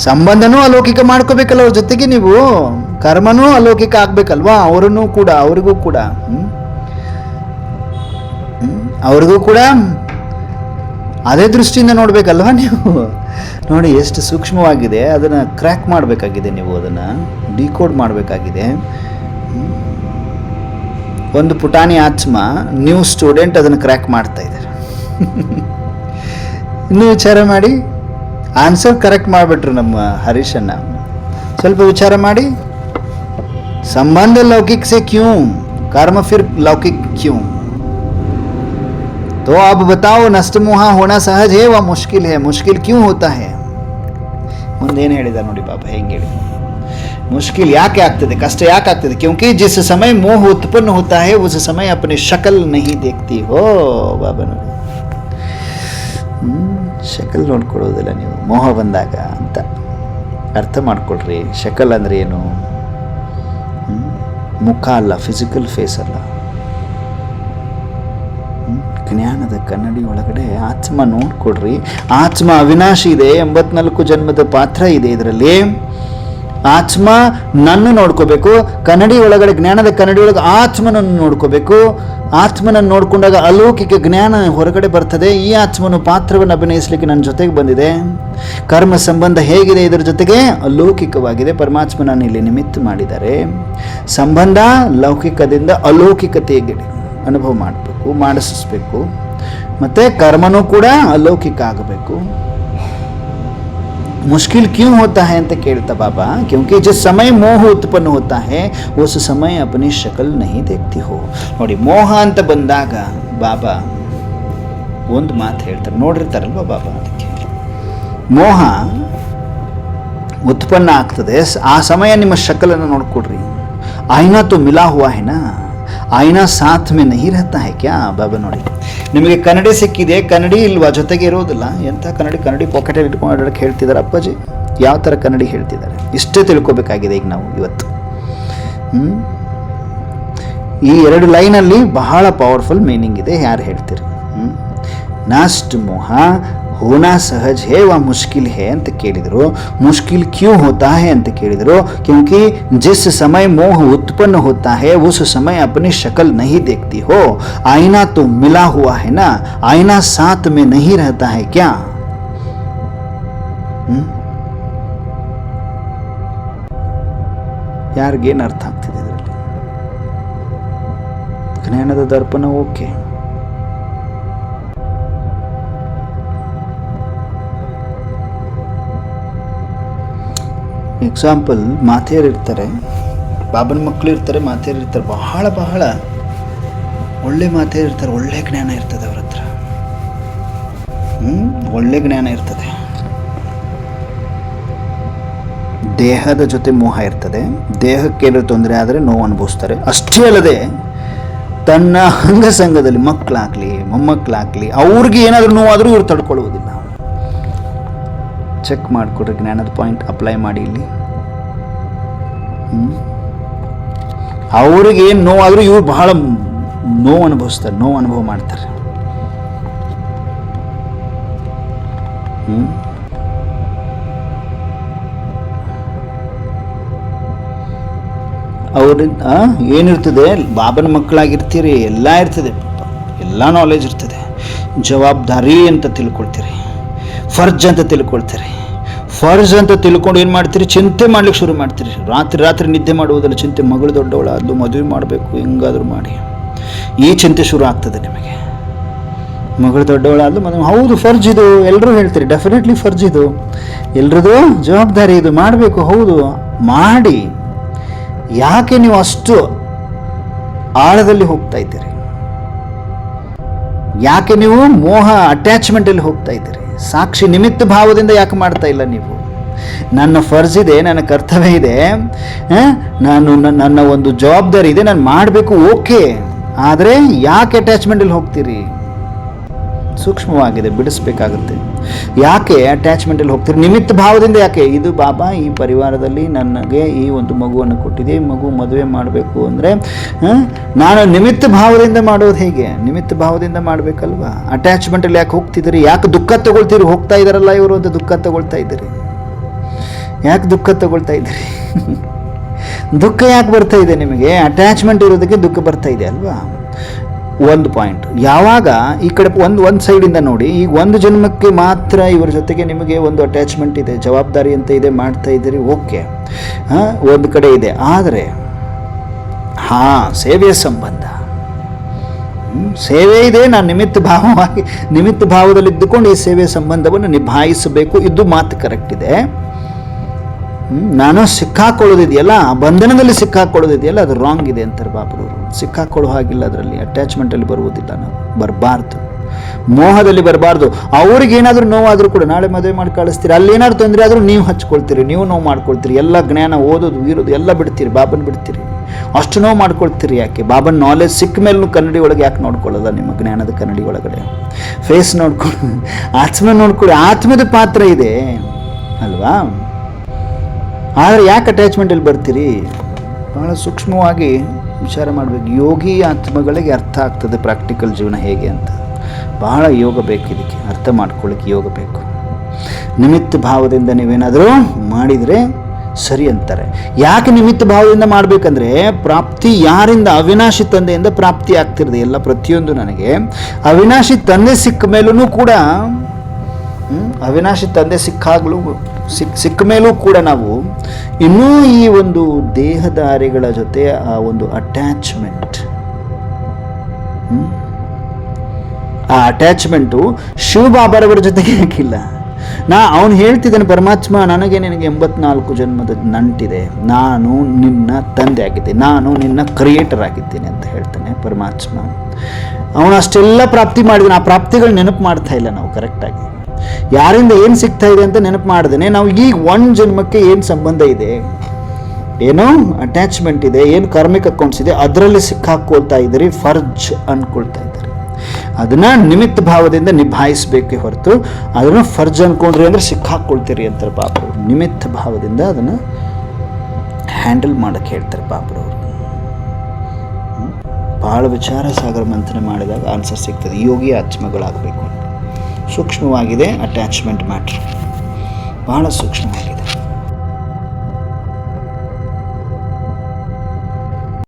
ಸಂಬಂಧನೂ ಅಲೌಕಿಕ ಮಾಡ್ಕೋಬೇಕಲ್ಲ ಅವ್ರ ಜೊತೆಗೆ, ನೀವು ಕರ್ಮನೂ ಅಲೌಕಿಕ ಆಗ್ಬೇಕಲ್ವಾ? ಅವ್ರಿಗೂ ಕೂಡ ಅದೇ ದೃಷ್ಟಿಯಿಂದ ನೋಡ್ಬೇಕಲ್ವಾ ನೀವು? ನೋಡಿ ಎಷ್ಟು ಸೂಕ್ಷ್ಮವಾಗಿದೆ, ಅದನ್ನು ಕ್ರ್ಯಾಕ್ ಮಾಡಬೇಕಾಗಿದೆ, ನೀವು ಅದನ್ನು ಡಿಕೋಡ್ ಮಾಡಬೇಕಾಗಿದೆ. ಒಂದು ಪುಟಾಣಿ ಆತ್ಮ, ನ್ಯೂ ಸ್ಟೂಡೆಂಟ್ ಅದನ್ನು ಕ್ರ್ಯಾಕ್ ಮಾಡ್ತಾ ಇದ್ದಾರೆ. ಇನ್ನೂ ವಿಚಾರ ಮಾಡಿ, ಆನ್ಸರ್ ಕರೆಕ್ಟ್ ಮಾಡಿಬಿಟ್ರು ನಮ್ಮ ಹರೀಶನ್ನ. ಸ್ವಲ್ಪ ವಿಚಾರ ಮಾಡಿ. संबंध लौकिक से क्यों, कर्म फिर लौकिक क्यों? तो अब बताओ, नष्ट मोह होना सहज है व मुश्किल है, मुश्किल क्यों होता है? ಮುಂದೇನು ಹೇಳಿದ ನೋಡಿ ಪಾಪ, ಹೆಂಗೆ ಹೇಳಿ. मुश्किल ಯಾಕೆ ಆಗ್ತದೆ, ಕಷ್ಟ ಯಾಕೆ ಆಗ್ತದೆ? क्योंकि जिस समय मोह उत्पन्न होता है उस समय अपनी शक्ल नहीं देखती हो. ಬಾಬಾ ನೋಡಿ, ಶಕಲ್ ನೋಡ್ಕೊಳ್ಳೋದಿಲ್ಲ ನೀವು ಮೋಹ ಬಂದಾಗ ಅಂತ ಅರ್ಥ ಮಾಡ್ಕೊಳ್ರಿ. ಶಕಲ್ ಅಂದ್ರೆ ಏನು? ಮುಖ ಅಲ್ಲ, ಫಿಸಿಕಲ್ ಫೇಸ್ ಅಲ್ಲ. ಜ್ಞಾನದ ಕನ್ನಡಿ ಒಳಗಡೆ ಆತ್ಮ ನೋಡ್ಕೊಡ್ರಿ. ಆತ್ಮ ಅವಿನಾಶಿ ಇದೆ, 84 ಜನ್ಮದ ಪಾತ್ರ ಇದೆ ಇದರಲ್ಲಿ. ಆತ್ಮ ನನ್ನ ನೋಡ್ಕೋಬೇಕು, ಕನ್ನಡಿ ಒಳಗಡೆ, ಜ್ಞಾನದ ಕನ್ನಡಿ ಒಳಗೆ ಆತ್ಮನನ್ನು ನೋಡ್ಕೋಬೇಕು. ಆತ್ಮನನ್ನು ನೋಡ್ಕೊಂಡಾಗ ಅಲೌಕಿಕ ಜ್ಞಾನ ಹೊರಗಡೆ ಬರ್ತದೆ. ಈ ಆತ್ಮನು ಪಾತ್ರವನ್ನು ಅಭಿನಯಿಸಲಿಕ್ಕೆ ನನ್ನ ಜೊತೆಗೆ ಬಂದಿದೆ. ಕರ್ಮ ಸಂಬಂಧ ಹೇಗಿದೆ ಇದರ ಜೊತೆಗೆ? ಅಲೌಕಿಕವಾಗಿದೆ. ಪರಮಾತ್ಮನನ್ನು ಇಲ್ಲಿ ನಿಮಿತ್ತ ಮಾಡಿದ್ದಾರೆ. ಸಂಬಂಧ ಲೌಕಿಕದಿಂದ ಅಲೌಕಿಕತೆಗೆ ಅನುಭವ ಮಾಡಬೇಕು, ಮಾಡಿಸಬೇಕು. ಮತ್ತು ಕರ್ಮನೂ ಕೂಡ ಅಲೌಕಿಕ ಆಗಬೇಕು. मुश्किल क्यों होता है ಅಂತ ಕೇಳ್ತಾ ಬಾಬಾ, क्योंकि जिस समय मोह उत्पन्न होता है उस समय अपनी शक्ल नहीं देखती हो. ನೋಡಿ, ಮೋಹ ಅಂತ ಬಂದಾಗ ಬಾಬಾ ಒಂದು ಮಾತು ಹೇಳ್ತಾರೆ, ನೋಡಿರ್ತಾರಲ್ವ ಬಾಬಾ, ಅದಕ್ಕೆ ಮೋಹ ಉತ್ಪನ್ನ ಆಗ್ತದೆ. ಆ ಸಮಯ ನಿಮ್ಮ ಶಕಲನ್ನು ನೋಡ್ಕೊಡ್ರಿ. ಆಯ್ನಾ ತೋ ಮಿಲಾ ಹುವಾ ಹೈ ನಾ, ಆಯ್ನಾ ಸಾಥ್ ಮೇ ನಹೀ ರಹತಾ ಹೈ ಕ್ಯಾ? ಬಾಬಾ ನೋಡಿ, ನಿಮಗೆ ಕನ್ನಡಿ ಸಿಕ್ಕಿದೆ, ಕನ್ನಡಿ ಇಲ್ವಾ? ಜೊತೆಗೆ ಇರೋದಿಲ್ಲ. ಎಂಥ ಕನ್ನಡಿ ಪಾಕೆಟಲ್ಲಿ ಇಟ್ಕೊಂಡು ಹೇಳ್ತಿದ್ದಾರೆ ಅಪ್ಪಾಜಿ. ಯಾವ ಥರ ಕನ್ನಡಿ ಹೇಳ್ತಿದ್ದಾರೆ? ಇಷ್ಟೇ ತಿಳ್ಕೊಬೇಕಾಗಿದೆ ಈಗ ನಾವು ಇವತ್ತು. ಈ 2 ಲೈನಲ್ಲಿ ಬಹಳ ಪವರ್ಫುಲ್ ಮೀನಿಂಗ್ ಇದೆ. ಯಾರು ಹೇಳ್ತೀರಿ? ನಷ್ಟ ಮೋಹ ಹೋನಾ ಸಹಜ ಹೇ ವ ಮುಶ್ಕಿಲ್ ಹೇ ಅಂತ ಕೇಳಿದರು. ಮುಶ್ಕಿಲ್ ಕ್ಯೂ ಹೋತಾ ಹೇ ಅಂತ ಕೇಳಿದರು. ಕ್योंकि जिस समय मोह उत्पन्न होता है उस समय अपनी शक्ल नहीं देखती हो. आईना तो मिला हुआ है ना, आईना साथ में नहीं रहता है क्या? ಯಾರಿಗೇನು ಅರ್ಥ ಆಗ್ತಿದೆ ಇದರಲ್ಲಿ? ಜ್ಞಾನದ ದರ್ಪಣ ಓಕೆ, ಎಕ್ಸಾಂಪಲ್ ಮಾತೆಯರು ಇರ್ತಾರೆ, ಬಾಬನ ಮಕ್ಕಳು ಇರ್ತಾರೆ, ಮಾತೆಯರು ಇರ್ತಾರೆ, ಬಹಳ ಒಳ್ಳೆ ಮಾತೆಯರು ಇರ್ತಾರೆ, ಒಳ್ಳೆ ಜ್ಞಾನ ಇರ್ತದೆ ಅವ್ರ ಹತ್ರ. ಒಳ್ಳೆ ಜ್ಞಾನ ಇರ್ತದೆ. ದೇಹದ ಜೊತೆ ಮೋಹ ಇರ್ತದೆ. ದೇಹಕ್ಕೆ ಏನಾದ್ರು ತೊಂದರೆ ಆದರೆ ನೋವು ಅನುಭವಿಸ್ತಾರೆ. ಅಷ್ಟೇ ಅಲ್ಲದೆ ತನ್ನ ಅಂಗಸಂಗದಲ್ಲಿ ಮಕ್ಕಳಾಗಲಿ ಮೊಮ್ಮಕ್ಕಳಾಗಲಿ ಅವ್ರಿಗೆ ಏನಾದರೂ ನೋವಾದರೂ ಇವ್ರು ತಡ್ಕೊಳ್ಳುವುದಿಲ್ಲ. ಚೆಕ್ ಮಾಡಿಕೊಡ್ರಿ, ಜ್ಞಾನದ ಪಾಯಿಂಟ್ ಅಪ್ಲೈ ಮಾಡಿ ಇಲ್ಲಿ. ಅವ್ರಿಗೆ ಏನು ನೋವಾದರೂ ಇವ್ರು ಬಹಳ ನೋವು ಅನುಭವಿಸ್ತಾರೆ, ನೋವು ಅನುಭವ ಮಾಡ್ತಾರೆ. ಅವರಿಂದ ಏನಿರ್ತದೆ, ಬಾಬನ ಮಕ್ಕಳಾಗಿರ್ತೀರಿ, ಎಲ್ಲ ಇರ್ತದೆ, ಎಲ್ಲ ನಾಲೆಜ್ ಇರ್ತದೆ. ಜವಾಬ್ದಾರಿ ಅಂತ ತಿಳ್ಕೊಳ್ತೀರಿ, ಫರ್ಜ್ ಅಂತ ತಿಳ್ಕೊಳ್ತೀರಿ. ಫರ್ಜ್ ಅಂತ ತಿಳ್ಕೊಂಡು ಏನು ಮಾಡ್ತೀರಿ, ಚಿಂತೆ ಮಾಡ್ಲಿಕ್ಕೆ ಶುರು ಮಾಡ್ತೀರಿ. ರಾತ್ರಿ ನಿದ್ದೆ ಮಾಡುವುದಲ್ಲ, ಚಿಂತೆ. ಮಗಳು ದೊಡ್ಡವಳಾದ್ಲು, ಮದುವೆ ಮಾಡಬೇಕು, ಹೆಂಗಾದರೂ ಮಾಡಿ ಈ ಚಿಂತೆ ಶುರು ಆಗ್ತದೆ ನಿಮಗೆ. ಮಗಳು ದೊಡ್ಡವಳಾದ್ಲು, ಮದುವೆ. ಹೌದು, ಫರ್ಜ್ ಇದು, ಎಲ್ಲರೂ ಹೇಳ್ತೀರಿ. ಡೆಫಿನೆಟ್ಲಿ ಫರ್ಜ್ ಇದು, ಎಲ್ರದ್ದು ಜವಾಬ್ದಾರಿ ಇದು, ಮಾಡಬೇಕು. ಹೌದು, ಮಾಡಿ. ಯಾಕೆ ನೀವು ಅಷ್ಟು ಆಳದಲ್ಲಿ ಹೋಗ್ತಾ ಇದ್ದೀರಿ? ಯಾಕೆ ನೀವು ಮೋಹ ಅಟ್ಯಾಚ್ಮೆಂಟಲ್ಲಿ ಹೋಗ್ತಾ ಇದ್ದೀರಿ? ಸಾಕ್ಷಿ ನಿಮಿತ್ತ ಭಾವದಿಂದ ಯಾಕೆ ಮಾಡ್ತಾ ಇಲ್ಲ ನೀವು? ನನ್ನ ಫರ್ಜ್ ಇದೆ, ನನ್ನ ಕರ್ತವ್ಯ ಇದೆ, ನನ್ನ ಒಂದು ಜವಾಬ್ದಾರಿ ಇದೆ, ನಾನು ಮಾಡಬೇಕು, ಓಕೆ. ಆದರೆ ಯಾಕೆ ಅಟ್ಯಾಚ್ಮೆಂಟಲ್ಲಿ ಹೋಗ್ತೀರಿ? ಸೂಕ್ಷ್ಮವಾಗಿದೆ, ಬಿಡಿಸ್ಬೇಕಾಗುತ್ತೆ. ಯಾಕೆ ಅಟ್ಯಾಚ್ಮೆಂಟಲ್ಲಿ ಹೋಗ್ತೀರಿ? ನಿಮಿತ್ತ ಭಾವದಿಂದ ಯಾಕೆ? ಇದು ಬಾಬಾ ಈ ಪರಿವಾರದಲ್ಲಿ ನನಗೆ ಈ ಒಂದು ಮಗುವನ್ನು ಕೊಟ್ಟಿದೆ, ಈ ಮಗು ಮದುವೆ ಮಾಡಬೇಕು ಅಂದರೆ ನಾನು ನಿಮಿತ್ತ ಭಾವದಿಂದ ಮಾಡೋದು ಹೇಗೆ? ನಿಮಿತ್ತ ಭಾವದಿಂದ ಮಾಡಬೇಕಲ್ವಾ? ಅಟ್ಯಾಚ್ಮೆಂಟಲ್ಲಿ ಯಾಕೆ ಹೋಗ್ತಿದ್ದೀರಿ? ಯಾಕೆ ದುಃಖ ತಗೊಳ್ತೀರಿ? ಹೋಗ್ತಾ ಇದ್ದಾರಲ್ಲ ಇವರು ಅಂತ ದುಃಖ ತಗೊಳ್ತಾ ಇದ್ದೀರಿ. ಯಾಕೆ ದುಃಖ ತಗೊಳ್ತಾ ಇದ್ದೀರಿ? ದುಃಖ ಯಾಕೆ ಬರ್ತಾ ಇದೆ ನಿಮಗೆ? ಅಟ್ಯಾಚ್ಮೆಂಟ್ ಇರೋದಕ್ಕೆ ದುಃಖ ಬರ್ತಾ ಇದೆ ಅಲ್ವಾ? ಒಂದು ಪಾಯಿಂಟ್. ಯಾವಾಗ ಈ ಕಡೆ ಒಂದು ಸೈಡಿಂದ ನೋಡಿ, ಈಗ ಒಂದು ಜನ್ಮಕ್ಕೆ ಮಾತ್ರ ಇವರ ಜೊತೆಗೆ ನಿಮಗೆ ಒಂದು ಅಟ್ಯಾಚ್ಮೆಂಟ್ ಇದೆ, ಜವಾಬ್ದಾರಿ ಅಂತ ಇದೆ, ಮಾಡ್ತಾ ಇದ್ದೀರಿ, ಓಕೆ, ಒಂದು ಕಡೆ ಇದೆ. ಆದರೆ ಸೇವೆಯ ಸಂಬಂಧ, ಸೇವೆ ಇದೆ, ನಾನು ನಿಮಿತ್ತ ಭಾವದಲ್ಲಿದ್ದುಕೊಂಡು ಈ ಸೇವೆಯ ಸಂಬಂಧವನ್ನು ನಿಭಾಯಿಸಬೇಕು, ಇದು ಮಾತು ಕರೆಕ್ಟ್ ಇದೆ. ನಾನು ಸಿಕ್ಕಾಕೊಳ್ಳೋದಿದೆಯಲ್ಲ, ಬಂಧನದಲ್ಲಿ ಸಿಕ್ಕಾಕೊಳ್ಳೋದಿದೆಯಲ್ಲ, ಅದು ರಾಂಗ್ ಇದೆ ಅಂತಾರೆ ಬಾಬರವರು. ಸಿಕ್ಕಾಕೊಳ್ಳೋ ಹಾಗಿಲ್ಲ, ಅದರಲ್ಲಿ ಅಟ್ಯಾಚ್ಮೆಂಟಲ್ಲಿ ಬರುವುದಿಲ್ಲ, ನಾವು ಬರಬಾರ್ದು, ಮೋಹದಲ್ಲಿ ಬರಬಾರ್ದು. ಅವ್ರಿಗೇನಾದರೂ ನೋವಾದರೂ ಕೂಡ ನಾಳೆ ಮದುವೆ ಮಾಡಿ ಕಳಿಸ್ತೀರಿ, ಅಲ್ಲೇನಾದ್ರು ತೊಂದರೆ ಆದರೂ ನೀವು ಹಚ್ಕೊಳ್ತೀರಿ, ನೀವು ನೋವು ಮಾಡ್ಕೊಳ್ತೀರಿ, ಎಲ್ಲ ಜ್ಞಾನ ಓದೋದು ಇರೋದು ಎಲ್ಲ ಬಿಡ್ತೀರಿ, ಬಾಬನ್ ಬಿಡ್ತೀರಿ. ಅಷ್ಟು ನೋವು ಮಾಡ್ಕೊಳ್ತೀರಿ ಯಾಕೆ? ಬಾಬನ್ ನಾಲೆಜ್ ಸಿಕ್ಕ ಮೇಲೂ ಕನ್ನಡಿ ಒಳಗೆ ಯಾಕೆ ನೋಡ್ಕೊಳ್ಳೋಲ್ಲ? ನಿಮ್ಮ ಜ್ಞಾನದ ಕನ್ನಡಿ ಒಳಗಡೆ ಫೇಸ್ ನೋಡ್ಕೊಂಡು, ಆತ್ಮ ನೋಡ್ಕೊಳ್ಳಿ. ಆತ್ಮದ ಪಾತ್ರ ಇದೆ ಅಲ್ವಾ? ಆದರೆ ಯಾಕೆ ಅಟ್ಯಾಚ್ಮೆಂಟಲ್ಲಿ ಬರ್ತೀರಿ? ಬಹಳ ಸೂಕ್ಷ್ಮವಾಗಿ ವಿಚಾರ ಮಾಡಬೇಕು. ಯೋಗಿ ಆತ್ಮಗಳಿಗೆ ಅರ್ಥ ಆಗ್ತದೆ ಪ್ರಾಕ್ಟಿಕಲ್ ಜೀವನ ಹೇಗೆ ಅಂತ. ಬಹಳ ಯೋಗ ಬೇಕು ಇದಕ್ಕೆ, ಅರ್ಥ ಮಾಡ್ಕೊಳ್ಳಿಕ್ಕೆ ಯೋಗ ಬೇಕು. ನಿಮಿತ್ತ ಭಾವದಿಂದ ನೀವೇನಾದರೂ ಮಾಡಿದರೆ ಸರಿ ಅಂತಾರೆ. ಯಾಕೆ ನಿಮಿತ್ತ ಭಾವದಿಂದ ಮಾಡಬೇಕಂದ್ರೆ, ಪ್ರಾಪ್ತಿ ಯಾರಿಂದ? ಅವಿನಾಶಿ ತಂದೆಯಿಂದ ಪ್ರಾಪ್ತಿ ಆಗ್ತಿರೋದು ಎಲ್ಲ ಪ್ರತಿಯೊಂದು. ನನಗೆ ಅವಿನಾಶಿ ತಂದೆ ಸಿಕ್ಕ ಮೇಲೂ ಕೂಡ, ಅವಿನಾಶಿ ತಂದೆ ಸಿಕ್ಕ ಮೇಲೂ ಕೂಡ ನಾವು ಇನ್ನೂ ಈ ಒಂದು ದೇಹಧಾರಿಗಳ ಜೊತೆ ಆ ಒಂದು ಅಟ್ಯಾಚ್ಮೆಂಟ್, ಆ ಅಟ್ಯಾಚ್ಮೆಂಟು ಶಿವಬಾಬರವರ ಜೊತೆಗೆ ಯಾಕಿಲ್ಲ? ಅವನು ಹೇಳ್ತಿದ್ದಾನೆ, ಪರಮಾತ್ಮ ನನಗೆ ನಿನಗೆ 84 ಜನ್ಮದ ನಂಟಿದೆ, ನಾನು ನಿನ್ನ ತಂದೆ ಆಗಿದ್ದೆ, ನಾನು ನಿನ್ನ ಕ್ರಿಯೇಟರ್ ಆಗಿದ್ದೇನೆ ಅಂತ ಹೇಳ್ತಾನೆ ಪರಮಾತ್ಮ. ಅವನು ಅಷ್ಟೆಲ್ಲ ಪ್ರಾಪ್ತಿ ಮಾಡಿದ್ದಾನೆ, ಆ ಪ್ರಾಪ್ತಿಗಳು ನೆನಪು ಮಾಡ್ತಾ ಇಲ್ಲ ನಾವು ಕರೆಕ್ಟಾಗಿ. ಯಾರಿಂದ ಏನು ಸಿಗ್ತಾ ಇದೆ ಅಂತ ನೆನಪು ಮಾಡ್ದೇನೆ ನಾವು ಈಗ ಒಂದು ಜನ್ಮಕ್ಕೆ ಏನು ಸಂಬಂಧ ಇದೆ, ಏನೋ ಅಟ್ಯಾಚ್ಮೆಂಟ್ ಇದೆ, ಏನು ಕಾರ್ಮಿಕ್ ಅಕೌಂಟ್ಸ್ ಇದೆ, ಅದರಲ್ಲಿ ಸಿಕ್ಕಾಕೊಳ್ತಾ ಇದ್ದೀರಿ, ಫರ್ಜ್ ಅಂದ್ಕೊಳ್ತಾ ಇದ್ದಾರೆ. ಅದನ್ನು ನಿಮಿತ್ತ ಭಾವದಿಂದ ನಿಭಾಯಿಸಬೇಕೇ ಹೊರತು ಅದನ್ನು ಫರ್ಜ್ ಅಂದ್ಕೊಂಡ್ರಿ ಅಂದರೆ ಸಿಕ್ಕಾಕೊಳ್ತೀರಿ ಅಂತಾರೆ ಪಾಪರು. ನಿಮಿತ್ತ ಭಾವದಿಂದ ಅದನ್ನು ಹ್ಯಾಂಡಲ್ ಮಾಡೋಕ್ಕೆ ಹೇಳ್ತಾರೆ ಪಾಪರವರು. ಭಾಳ ವಿಚಾರ ಸಾಗರ ಮಂಥನ ಮಾಡಿದಾಗ ಆನ್ಸರ್ ಸಿಗ್ತದೆ. ಯೋಗಿ ಆತ್ಮಗಳಾಗಬೇಕು. ಸೂಕ್ಷ್ಮವಾಗಿದೆ ಅಟ್ಯಾಚ್ಮೆಂಟ್ ಮ್ಯಾಟ್ರ್, ಬಹಳ ಸೂಕ್ಷ್ಮವಾಗಿದೆ.